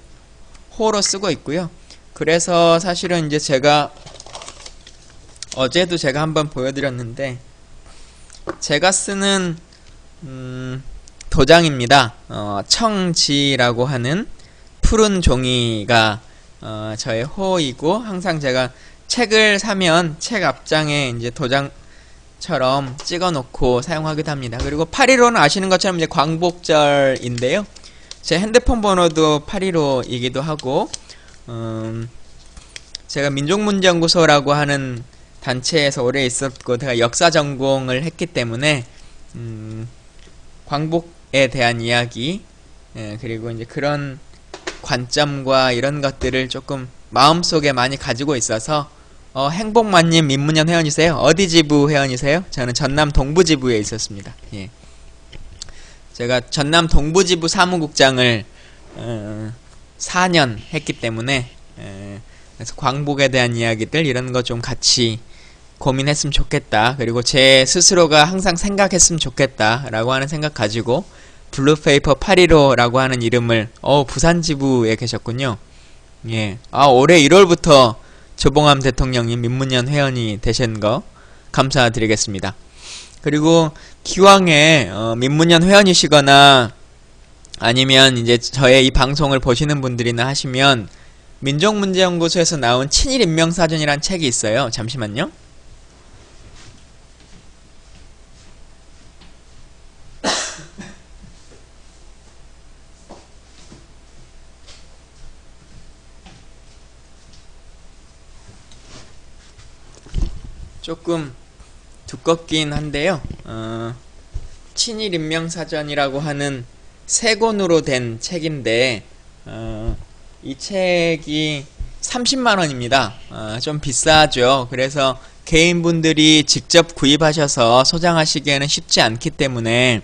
호로 쓰고 있고요. 그래서 사실은 이제 제가 어제도 제가 한번 보여드렸는데, 제가 쓰는 도장입니다. 청지라고 하는 푸른 종이가 저의 호이고, 항상 제가 책을 사면 책 앞장에 이제 도장처럼 찍어 놓고 사용하기도 합니다. 그리고 815는 아시는 것처럼 이제 광복절인데요. 제 핸드폰 번호도 815이기도 하고, 제가 민족문제연구소라고 하는 단체에서 오래 있었고, 제가 역사 전공을 했기 때문에 광복에 대한 이야기, 그리고 이제 그런 관점과 이런 것들을 조금 마음속에 많이 가지고 있어서, 행복만님 민문연 회원이세요? 어디 지부 회원이세요? 저는 전남 동부지부에 있었습니다. 예. 제가 전남 동부지부 사무국장을 4년 했기 때문에, 그래서 광복에 대한 이야기들 이런 거 좀 같이 고민했으면 좋겠다, 그리고 제 스스로가 항상 생각했으면 좋겠다 라고 하는 생각 가지고 블루페이퍼 815라고 하는 이름을, 부산 지부에 계셨군요. 예. 올해 1월부터 조봉암 대통령이 민문연 회원이 되신 거 감사드리겠습니다. 그리고 기왕에 민문연 회원이시거나 아니면 이제 저의 이 방송을 보시는 분들이나 하시면 민족문제연구소에서 나온 친일인명사전이란 책이 있어요. 잠시만요. 조금 두껍긴 한데요. 친일인명사전이라고 하는 세 권으로 된 책인데 이 책이 30만원입니다. 좀 비싸죠. 그래서 개인분들이 직접 구입하셔서 소장하시기에는 쉽지 않기 때문에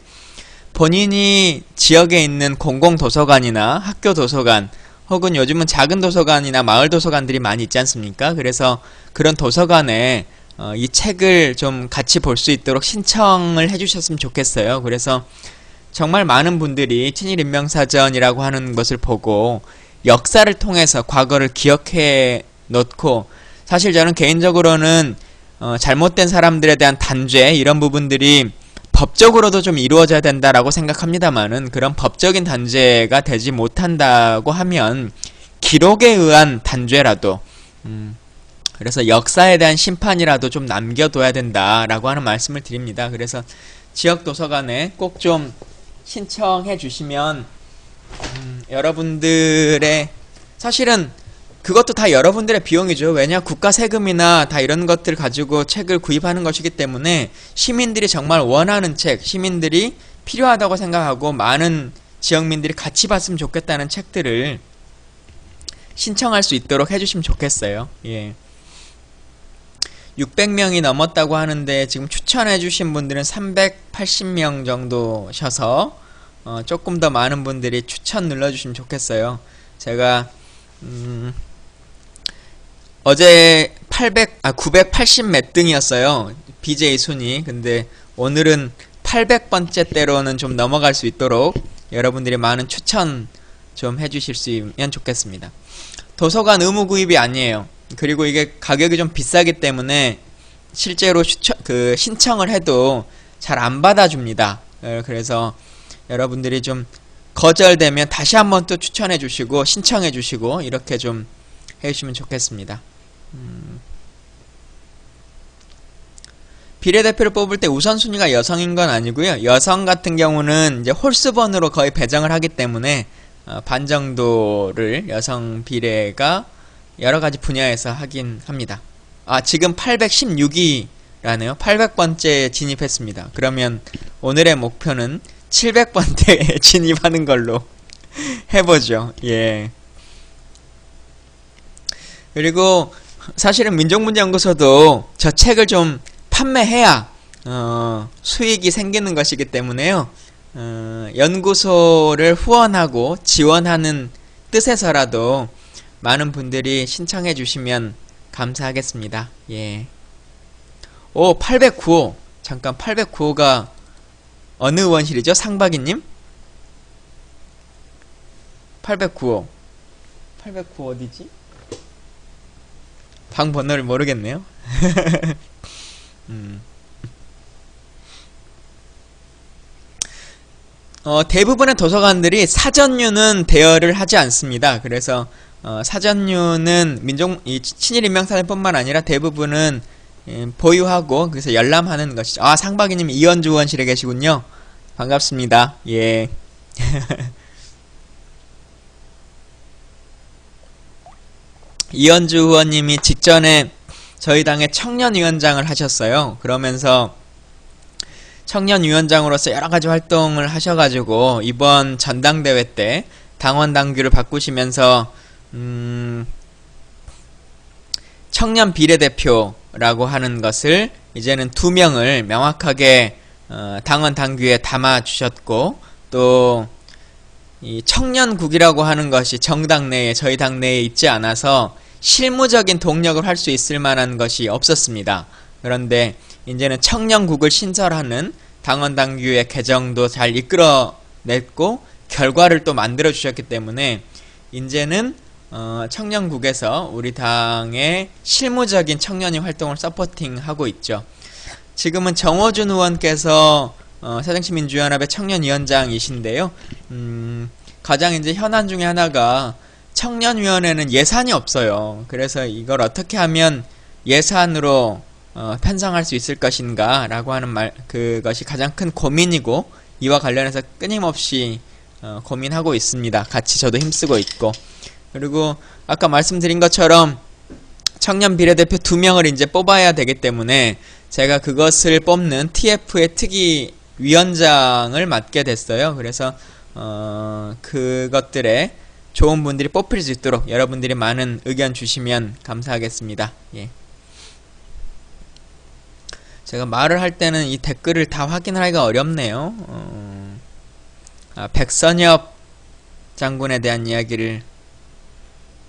본인이 지역에 있는 공공도서관이나 학교 도서관 혹은 요즘은 작은 도서관이나 마을 도서관들이 많이 있지 않습니까? 그래서 그런 도서관에 이 책을 좀 같이 볼 수 있도록 신청을 해주셨으면 좋겠어요. 그래서 정말 많은 분들이 친일인명사전이라고 하는 것을 보고 역사를 통해서 과거를 기억해 놓고, 사실 저는 개인적으로는 잘못된 사람들에 대한 단죄 이런 부분들이 법적으로도 좀 이루어져야 된다라고 생각합니다만은, 그런 법적인 단죄가 되지 못한다고 하면 기록에 의한 단죄라도 그래서 역사에 대한 심판이라도 좀 남겨둬야 된다라고 하는 말씀을 드립니다. 그래서 지역 도서관에 꼭 좀 신청해 주시면 여러분들의, 사실은 그것도 다 여러분들의 비용이죠. 왜냐, 국가 세금이나 다 이런 것들 가지고 책을 구입하는 것이기 때문에 시민들이 정말 원하는 책, 시민들이 필요하다고 생각하고 많은 지역민들이 같이 봤으면 좋겠다는 책들을 신청할 수 있도록 해주시면 좋겠어요. 예. 600명이 넘었다고 하는데 지금 추천해 주신 분들은 380명 정도셔서 조금 더 많은 분들이 추천 눌러주시면 좋겠어요. 제가 어제 980 몇 등이었어요. BJ 순위. 근데 오늘은 800번째 대로는 좀 넘어갈 수 있도록 여러분들이 많은 추천 좀 해주실 수 있으면 좋겠습니다. 도서관 의무 구입이 아니에요. 그리고 이게 가격이 좀 비싸기 때문에 실제로 신청을 해도 잘 안 받아줍니다. 그래서 여러분들이 좀 거절되면 다시 한번 또 추천해 주시고 신청해 주시고 이렇게 좀 해주시면 좋겠습니다. 비례대표를 뽑을 때 우선순위가 여성인 건 아니고요. 여성 같은 경우는 이제 홀수번으로 거의 배정을 하기 때문에 반 정도를 여성 비례가 여러가지 분야에서 하긴 합니다. 지금 816위라네요. 800번째 진입했습니다. 그러면 오늘의 목표는 700번째 진입하는 걸로 해보죠. 예. 그리고 사실은 민족문제연구소도 저 책을 좀 판매해야 수익이 생기는 것이기 때문에요. 연구소를 후원하고 지원하는 뜻에서라도 많은 분들이 신청해 주시면 감사하겠습니다. 예. 809호. 잠깐, 809호가 어느 의원실이죠? 상박이님? 809호. 809호 어디지? 방 번호를 모르겠네요. 대부분의 도서관들이 사전류는 대여를 하지 않습니다. 그래서 사전류는 친일인명사전뿐만 아니라 대부분은 보유하고 그래서 열람하는 것이죠. 상박이님 이현주 의원실에 계시군요. 반갑습니다. 예. 이현주 의원님이 직전에 저희 당의 청년위원장을 하셨어요. 그러면서 청년위원장으로서 여러가지 활동을 하셔가지고 이번 전당대회 때 당원 당규를 바꾸시면서 청년 비례대표라고 하는 것을 이제는 2명을 명확하게 당원 당규에 담아 주셨고, 또 이 청년국이라고 하는 것이 정당 내에, 저희 당 내에 있지 않아서 실무적인 동력을 할 수 있을 만한 것이 없었습니다. 그런데 이제는 청년국을 신설하는 당원 당규의 개정도 잘 이끌어냈고 결과를 또 만들어 주셨기 때문에 이제는 청년국에서 우리 당의 실무적인 청년이 활동을 서포팅하고 있죠. 지금은 정호준 의원께서 새정치민주연합의 청년위원장이신데요. 가장 이제 현안 중에 하나가 청년위원회는 예산이 없어요. 그래서 이걸 어떻게 하면 예산으로 편성할 수 있을 것인가 라고 하는 그것이 가장 큰 고민이고, 이와 관련해서 끊임없이 고민하고 있습니다. 같이 저도 힘쓰고 있고, 그리고 아까 말씀드린 것처럼 청년 비례대표 2명을 이제 뽑아야 되기 때문에 제가 그것을 뽑는 TF의 특위 위원장을 맡게 됐어요. 그래서 그것들에 좋은 분들이 뽑힐 수 있도록 여러분들이 많은 의견 주시면 감사하겠습니다. 예. 제가 말을 할 때는 이 댓글을 다 확인하기가 어렵네요. 백선엽 장군에 대한 이야기를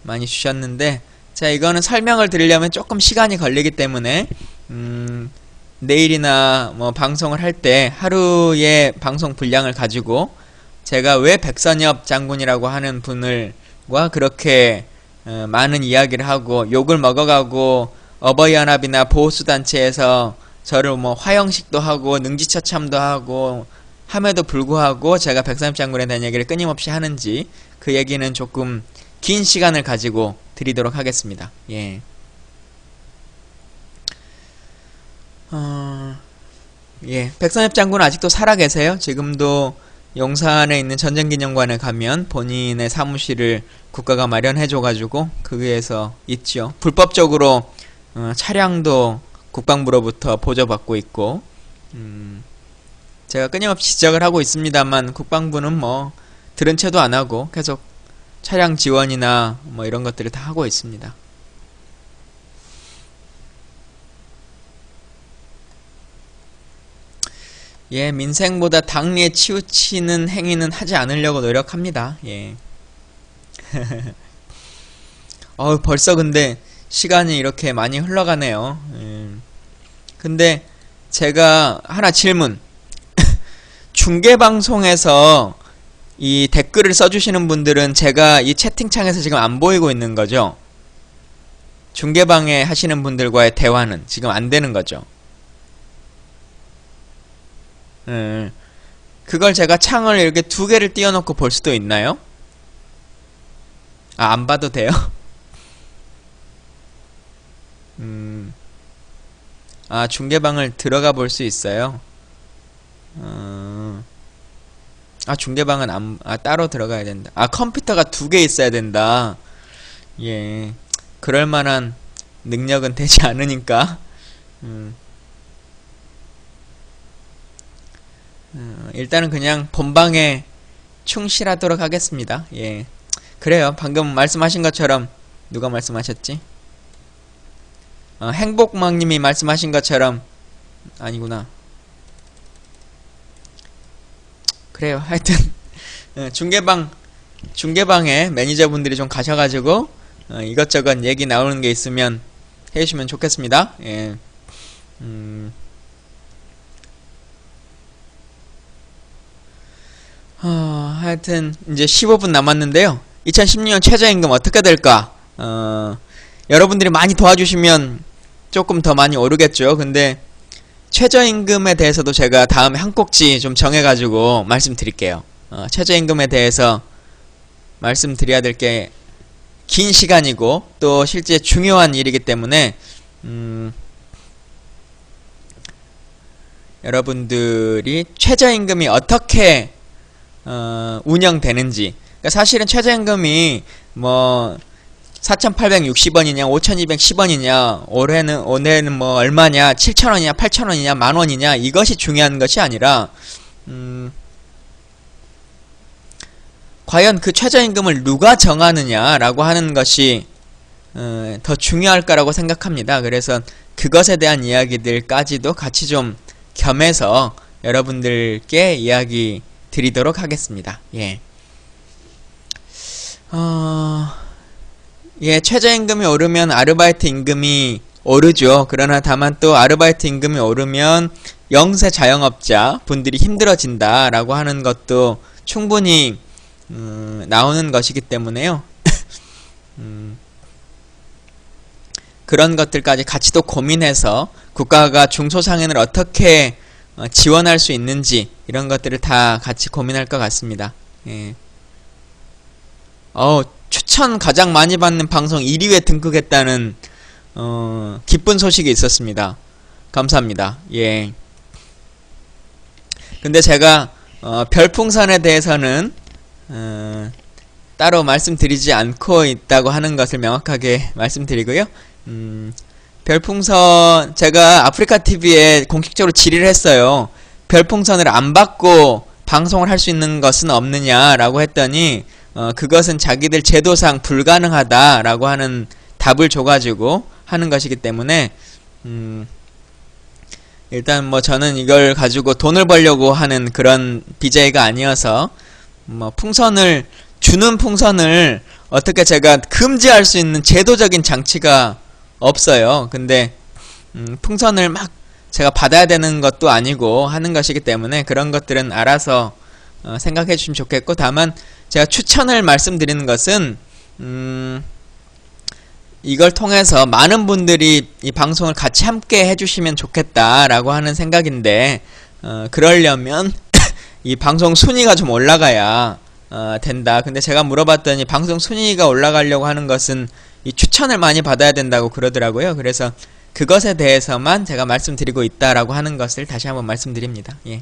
많이 주셨는데, 자, 이거는 설명을 드리려면 조금 시간이 걸리기 때문에 내일이나 뭐 방송을 할 때 하루의 방송 분량을 가지고 제가 왜 백선엽 장군이라고 하는 분을과 그렇게 많은 이야기를 하고 욕을 먹어가고 어버이연합이나 보호수단체에서 저를 뭐 화형식도 하고 능지처참도 하고 함에도 불구하고 제가 백선엽 장군에 대한 얘기를 끊임없이 하는지, 그 얘기는 조금 긴 시간을 가지고 드리도록 하겠습니다. 예. 예. 백선엽 장군은 아직도 살아계세요. 지금도 용산에 있는 전쟁기념관에 가면 본인의 사무실을 국가가 마련해줘가지고 거기에서 있죠. 불법적으로 차량도 국방부로부터 보조받고 있고, 제가 끊임없이 지적을 하고 있습니다만 국방부는 뭐 들은 채도 안 하고 계속 차량 지원이나 뭐 이런 것들을 다 하고 있습니다. 예, 민생보다 당리에 치우치는 행위는 하지 않으려고 노력합니다. 예. 벌써 근데 시간이 이렇게 많이 흘러가네요. 근데 제가 하나 질문. 중계방송에서 이 댓글을 써주시는 분들은 제가 이 채팅창에서 지금 안 보이고 있는 거죠? 중계방에 하시는 분들과의 대화는 지금 안 되는 거죠? 그걸 제가 창을 이렇게 2개를 띄워놓고 볼 수도 있나요? 안 봐도 돼요? 중계방을 들어가 볼 수 있어요? 중계방은 따로 들어가야 된다. 컴퓨터가 2개 있어야 된다. 예. 그럴만한 능력은 되지 않으니까. 일단은 그냥 본방에 충실하도록 하겠습니다. 예. 그래요. 방금 말씀하신 것처럼, 누가 말씀하셨지? 행복망님이 말씀하신 것처럼, 아니구나. 그래요. 하여튼 중계방에 매니저분들이 좀 가셔가지고 이것저것 얘기 나오는 게 있으면 해주시면 좋겠습니다. 예. 하여튼 이제 15분 남았는데요. 2016년 최저임금 어떻게 될까? 여러분들이 많이 도와주시면 조금 더 많이 오르겠죠. 근데 최저임금에 대해서도 제가 다음에 한 꼭지 좀 정해가지고 말씀드릴게요. 최저임금에 대해서 말씀드려야 될 게 긴 시간이고 또 실제 중요한 일이기 때문에 여러분들이 최저임금이 어떻게 운영되는지, 그러니까 사실은 최저임금이 뭐 4,860원이냐 5,210원이냐 올해는 뭐 얼마냐 7,000원이냐 8,000원이냐 만원이냐 이것이 중요한 것이 아니라 과연 그 최저임금을 누가 정하느냐 라고 하는 것이 더 중요할 거라고 생각합니다. 그래서 그것에 대한 이야기들까지도 같이 좀 겸해서 여러분들께 이야기 드리도록 하겠습니다. 예. 예, 최저임금이 오르면 아르바이트 임금이 오르죠. 그러나 다만 또 아르바이트 임금이 오르면 영세 자영업자 분들이 힘들어진다라고 하는 것도 충분히 나오는 것이기 때문에요. 그런 것들까지 같이 또 고민해서 국가가 중소상인을 어떻게 지원할 수 있는지 이런 것들을 다 같이 고민할 것 같습니다. 예. 추천 가장 많이 받는 방송 1위에 등극했다는 기쁜 소식이 있었습니다. 감사합니다. 예. 근데 제가 별풍선에 대해서는 따로 말씀드리지 않고 있다고 하는 것을 명확하게 말씀드리고요. 별풍선 제가 아프리카TV에 공식적으로 질의를 했어요. 별풍선을 안 받고 방송을 할 수 있는 것은 없느냐라고 했더니 그것은 자기들 제도상 불가능하다라고 하는 답을 줘가지고 하는 것이기 때문에 일단 뭐 저는 이걸 가지고 돈을 벌려고 하는 그런 BJ가 아니어서 뭐 주는 풍선을 어떻게 제가 금지할 수 있는 제도적인 장치가 없어요. 근데 풍선을 막 제가 받아야 되는 것도 아니고 하는 것이기 때문에 그런 것들은 알아서 생각해 주시면 좋겠고, 다만 제가 추천을 말씀드리는 것은 이걸 통해서 많은 분들이 이 방송을 같이 함께 해주시면 좋겠다라고 하는 생각인데, 그러려면 이 방송 순위가 좀 올라가야 된다. 근데 제가 물어봤더니 방송 순위가 올라가려고 하는 것은 이 추천을 많이 받아야 된다고 그러더라고요. 그래서 그것에 대해서만 제가 말씀드리고 있다라고 하는 것을 다시 한번 말씀드립니다. 예.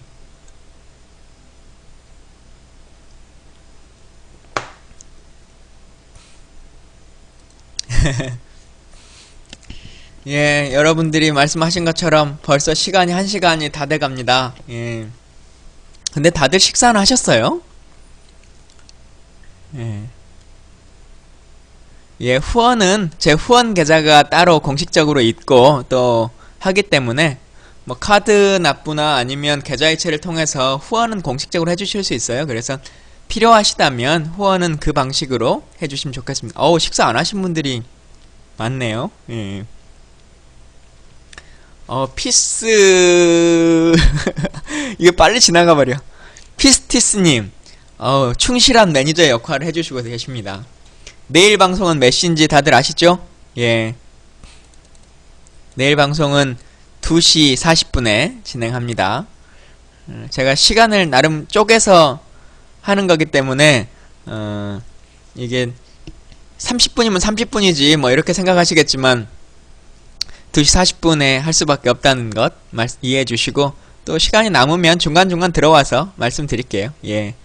예, 여러분들이 말씀하신 것처럼 벌써 시간이 1시간이 다 돼갑니다. 예. 근데 다들 식사는 하셨어요? 예. 예, 후원은 제 후원 계좌가 따로 공식적으로 있고 또 하기 때문에 뭐 카드 납부나 아니면 계좌이체를 통해서 후원은 공식적으로 해주실 수 있어요. 그래서 필요하시다면 후원은 그 방식으로 해주시면 좋겠습니다. 식사 안 하신 분들이 많네요. 예. 피스 이거 빨리 지나가 버려. 피스티스님, 충실한 매니저의 역할을 해주시고 계십니다. 내일 방송은 몇 시인지 다들 아시죠? 예. 내일 방송은 2시 40분에 진행합니다. 제가 시간을 나름 쪼개서 하는 거기 때문에 이게 30분이면 30분이지 뭐 이렇게 생각하시겠지만 2시 40분에 할 수밖에 없다는 것 이해해 주시고, 또 시간이 남으면 중간중간 들어와서 말씀드릴게요. 예.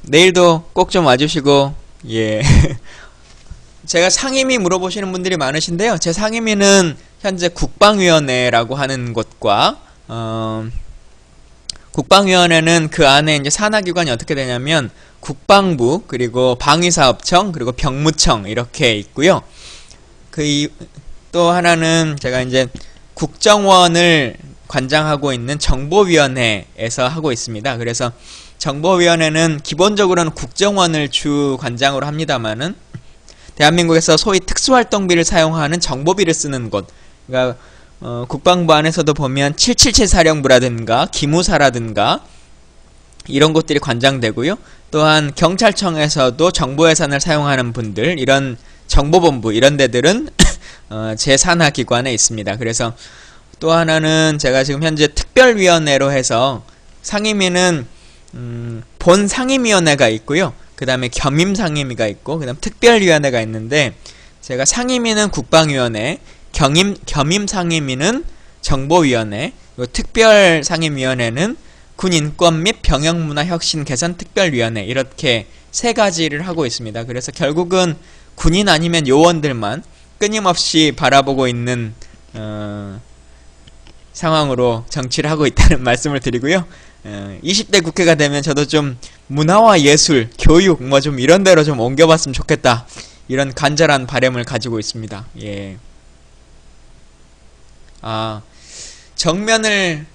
내일도 꼭 좀 와주시고, 예. 제가 상임위 물어보시는 분들이 많으신데요. 제 상임위는 현재 국방위원회라고 하는 곳과, 국방위원회는 그 안에 이제 산하기관이 어떻게 되냐면, 국방부, 그리고 방위사업청, 그리고 병무청, 이렇게 있고요. 또 하나는 제가 이제 국정원을 관장하고 있는 정보위원회에서 하고 있습니다. 그래서 정보위원회는 기본적으로는 국정원을 주 관장으로 합니다만은 대한민국에서 소위 특수활동비를 사용하는 정보비를 쓰는 곳, 그러니까 국방부 안에서도 보면 777 사령부라든가 기무사라든가 이런 곳들이 관장되고요. 또한 경찰청에서도 정보 예산을 사용하는 분들, 이런 정보본부 이런 데들은 제3하 기관에 있습니다. 그래서 또 하나는 제가 지금 현재 특별위원회로 해서 상임위는 본 상임위원회가 있고요. 그 다음에 겸임상임위가 있고, 그 다음 특별위원회가 있는데, 제가 상임위는 국방위원회, 겸임상임위는 정보위원회, 그리고 특별상임위원회는 군인권 및 병역문화혁신개선특별위원회, 이렇게 세 가지를 하고 있습니다. 그래서 결국은 군인 아니면 요원들만 끊임없이 바라보고 있는 상황으로 정치를 하고 있다는 말씀을 드리고요. 20대 국회가 되면 저도 좀 문화와 예술, 교육 뭐 좀 이런 데로 좀 옮겨봤으면 좋겠다, 이런 간절한 바람을 가지고 있습니다. 예. 정면을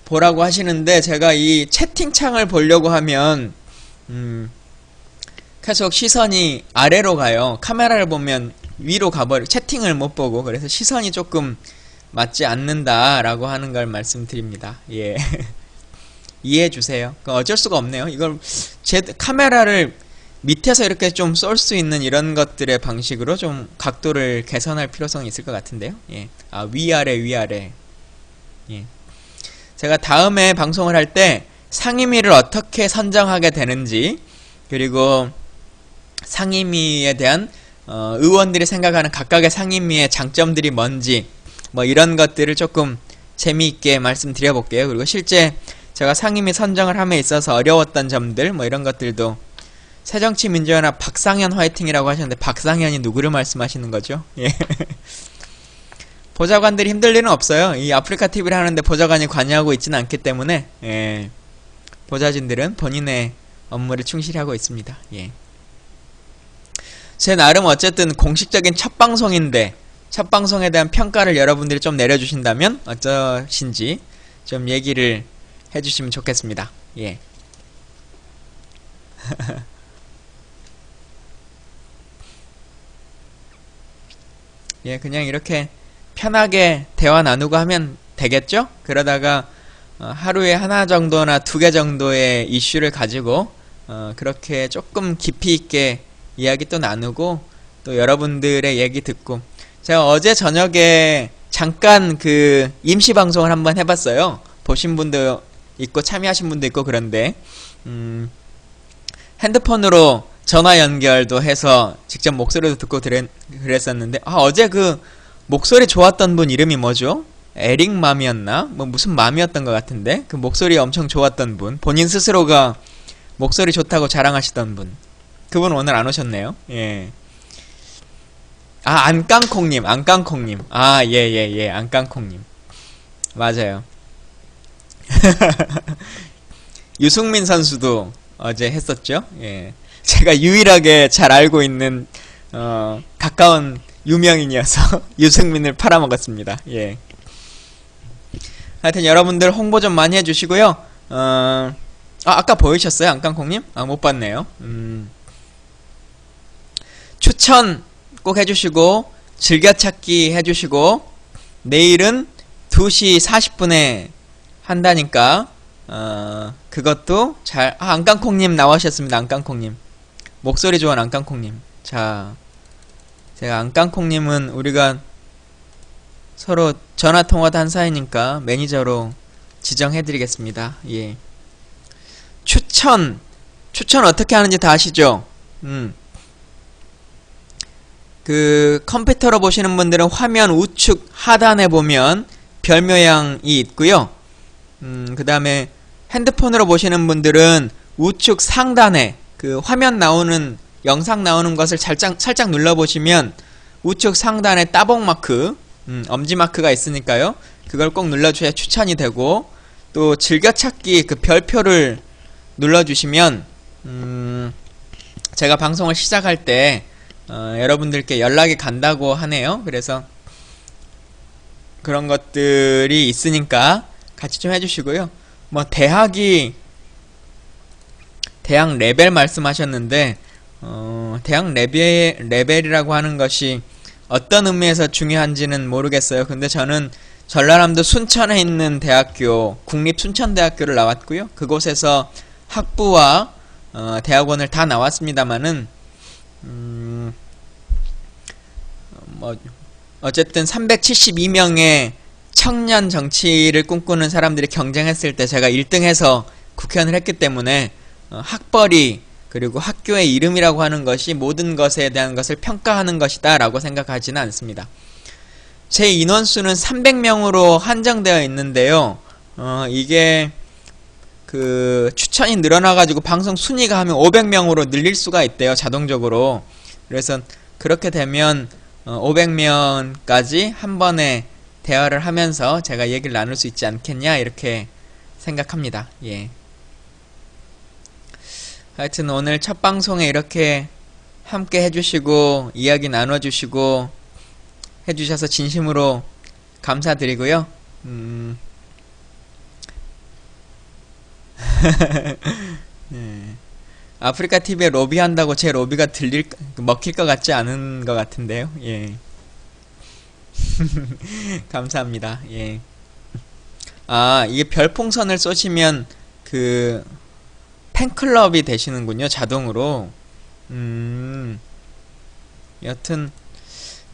보라고 하시는데, 제가 이 채팅창을 보려고 하면 계속 시선이 아래로 가요. 카메라를 보면 위로 가버려, 채팅을 못 보고. 그래서 시선이 조금 맞지 않는다라고 하는 걸 말씀드립니다. 예. 이해해 주세요. 어쩔 수가 없네요. 이걸 제 카메라를 밑에서 이렇게 좀 쏠 수 있는 이런 것들의 방식으로 좀 각도를 개선할 필요성이 있을 것 같은데요. 예. 위아래. 예. 제가 다음에 방송을 할 때 상임위를 어떻게 선정하게 되는지, 그리고 상임위에 대한 의원들이 생각하는 각각의 상임위의 장점들이 뭔지, 뭐 이런 것들을 조금 재미있게 말씀드려 볼게요. 그리고 실제 제가 상임위 선정을 함에 있어서 어려웠던 점들, 뭐 이런 것들도. 새정치민주연합 박상현 화이팅이라고 하셨는데, 박상현이 누구를 말씀하시는 거죠? 예. 보좌관들이 힘들 일은 없어요. 이 아프리카 TV를 하는데 보좌관이 관여하고 있지는 않기 때문에, 예. 보좌진들은 본인의 업무를 충실히 하고 있습니다. 예. 제 나름 어쨌든 공식적인 첫 방송인데, 첫 방송에 대한 평가를 여러분들이 좀 내려주신다면 어떠신지 좀 얘기를 해주시면 좋겠습니다. 예. 예, 그냥 이렇게 편하게 대화 나누고 하면 되겠죠? 그러다가 하루에 하나 정도나 두 개 정도의 이슈를 가지고 그렇게 조금 깊이 있게 이야기 또 나누고, 또 여러분들의 얘기 듣고. 제가 어제 저녁에 잠깐 그 임시 방송을 한번 해봤어요. 보신 분도 있고 참여하신 분도 있고. 그런데 핸드폰으로 전화 연결도 해서 직접 목소리도 듣고 그랬었는데, 어제 그 목소리 좋았던 분 이름이 뭐죠? 에릭맘이었나? 뭐 무슨 맘이었던 것 같은데, 그 목소리 엄청 좋았던 분, 본인 스스로가 목소리 좋다고 자랑하시던 분, 그분 오늘 안 오셨네요. 예. 안깡콩님. 예, 안깡콩님. 맞아요. 유승민 선수도 어제 했었죠. 예. 제가 유일하게 잘 알고 있는 가까운 유명인이어서 유승민을 팔아먹었습니다. 예. 하여튼 여러분들 홍보 좀 많이 해주시고요. 아까 보이셨어요? 안깡콩님? 못 봤네요. 추천 꼭 해주시고, 즐겨찾기 해주시고, 내일은 2시 40분에 한다니까, 그것도 잘, 안깡콩님 나오셨습니다. 안깡콩님. 목소리 좋은 안깡콩님. 자, 제가 안깡콩님은 우리가 서로 전화통화도 한 사이니까 매니저로 지정해드리겠습니다. 예. 추천 어떻게 하는지 다 아시죠? 그 컴퓨터로 보시는 분들은 화면 우측 하단에 보면 별 모양이 있고요. 그 다음에 핸드폰으로 보시는 분들은 우측 상단에 그 화면 나오는, 영상 나오는 것을 살짝 눌러보시면 우측 상단에 따봉 마크, 엄지 마크가 있으니까요. 그걸 꼭 눌러주셔야 추천이 되고, 또 즐겨찾기 그 별표를 눌러주시면 제가 방송을 시작할 때 여러분들께 연락이 간다고 하네요. 그래서 그런 것들이 있으니까 같이 좀 해주시고요. 뭐 대학 레벨 말씀하셨는데, 대학 레벨이라고 하는 것이 어떤 의미에서 중요한지는 모르겠어요. 근데 저는 전라남도 순천에 있는 대학교, 국립순천대학교를 나왔고요. 그곳에서 학부와 대학원을 다 나왔습니다만은, 뭐 어쨌든 372명의 청년 정치를 꿈꾸는 사람들이 경쟁했을 때 제가 1등해서 국회의원을 했기 때문에 학벌이, 그리고 학교의 이름이라고 하는 것이 모든 것에 대한 것을 평가하는 것이다 라고 생각하지는 않습니다. 제 인원수는 300명으로 한정되어 있는데요. 이게 그 추천이 늘어나가지고 방송 순위가 하면 500명으로 늘릴 수가 있대요, 자동적으로. 그래서 그렇게 되면 500명까지 한 번에 대화를 하면서 제가 얘기를 나눌 수 있지 않겠냐, 이렇게 생각합니다. 예. 하여튼 오늘 첫 방송에 이렇게 함께 해주시고 이야기 나눠주시고 해주셔서 진심으로 감사드리고요. 네. 아프리카 TV에 로비한다고 제 로비가 먹힐 것 같지 않은 것 같은데요. 예. 감사합니다. 예. 이게 별풍선을 쏘시면 그 팬클럽이 되시는군요, 자동으로. 여튼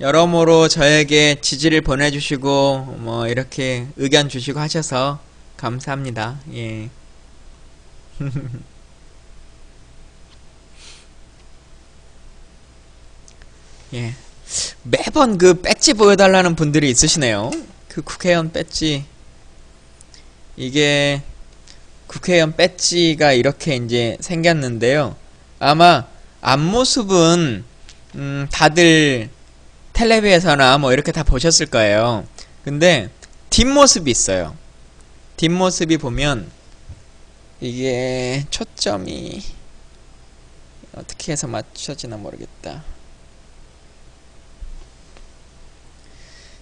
여러모로 저에게 지지를 보내주시고 뭐 이렇게 의견 주시고 하셔서 감사합니다. 예. 예. 매번 그 배지 보여달라는 분들이 있으시네요. 그 국회의원 배지. 이게 국회의원 배지가 이렇게 이제 생겼는데요. 아마 앞모습은 다들 텔레비에서나 뭐 이렇게 다 보셨을 거예요. 근데 뒷모습이 있어요. 뒷모습이 보면 이게 초점이 어떻게 해서 맞춰지나 모르겠다.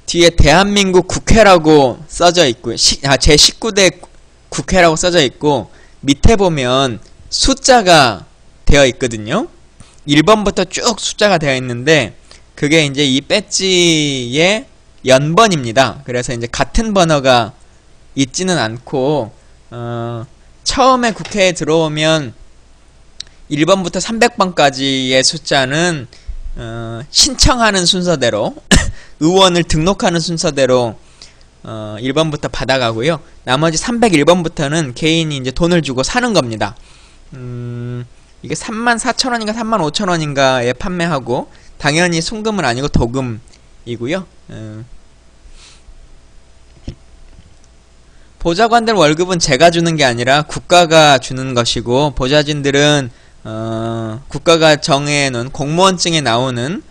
뒤에 대한민국 국회라고 써져 있고 제19대 국회라고 써져 있고 밑에 보면 숫자가 되어 있거든요. 1번부터 쭉 숫자가 되어 있는데 그게 이제 이 배지의 연번입니다. 그래서 이제 같은 번호가 있지는 않고 처음에 국회에 들어오면 1번부터 300번까지의 숫자는 신청하는 순서대로 의원을 등록하는 순서대로 1번부터 받아가고요. 나머지 301번부터는 개인이 이제 돈을 주고 사는 겁니다. 이게 34,000원인가 35,000원인가에 판매하고 당연히 순금은 아니고 도금이고요. 보좌관들 월급은 제가 주는 게 아니라 국가가 주는 것이고 보좌진들은 국가가 정해놓은 공무원증에 나오는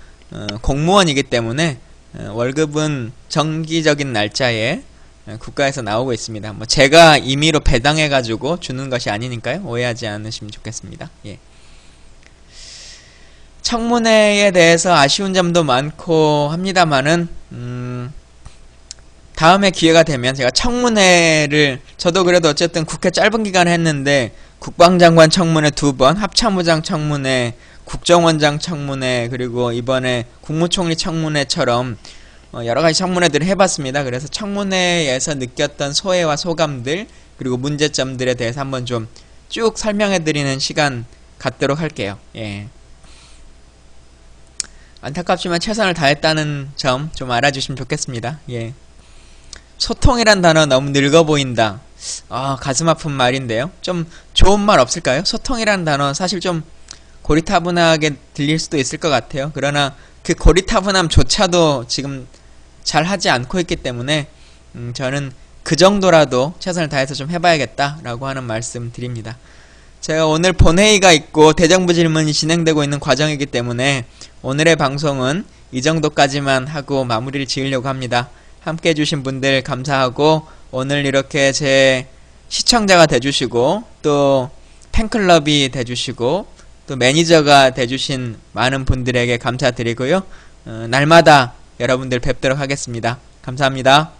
공무원이기 때문에 월급은 정기적인 날짜에 국가에서 나오고 있습니다. 뭐 제가 임의로 배당해가지고 주는 것이 아니니까요. 오해하지 않으시면 좋겠습니다. 예. 청문회에 대해서 아쉬운 점도 많고 합니다만은 다음에 기회가 되면 제가 청문회를 저도 그래도 어쨌든 국회 짧은 기간에 했는데 국방장관 청문회 2번, 합참의장 청문회, 국정원장 청문회 그리고 이번에 국무총리 청문회처럼 여러가지 청문회들을 해봤습니다. 그래서 청문회에서 느꼈던 소회와 소감들 그리고 문제점들에 대해서 한번 좀 쭉 설명해드리는 시간 갖도록 할게요. 예. 안타깝지만 최선을 다했다는 점 좀 알아주시면 좋겠습니다. 예. 소통이란 단어 너무 늙어 보인다. 가슴 아픈 말인데요. 좀 좋은 말 없을까요? 소통이란 단어 사실 좀 고리타분하게 들릴 수도 있을 것 같아요. 그러나 그 고리타분함조차도 지금 잘 하지 않고 있기 때문에 저는 그 정도라도 최선을 다해서 좀 해봐야겠다라고 하는 말씀 드립니다. 제가 오늘 본회의가 있고 대정부 질문이 진행되고 있는 과정이기 때문에 오늘의 방송은 이 정도까지만 하고 마무리를 지으려고 합니다. 함께 해주신 분들 감사하고 오늘 이렇게 제 시청자가 돼주시고 또 팬클럽이 돼주시고 또 매니저가 돼주신 많은 분들에게 감사드리고요. 날마다 여러분들 뵙도록 하겠습니다. 감사합니다.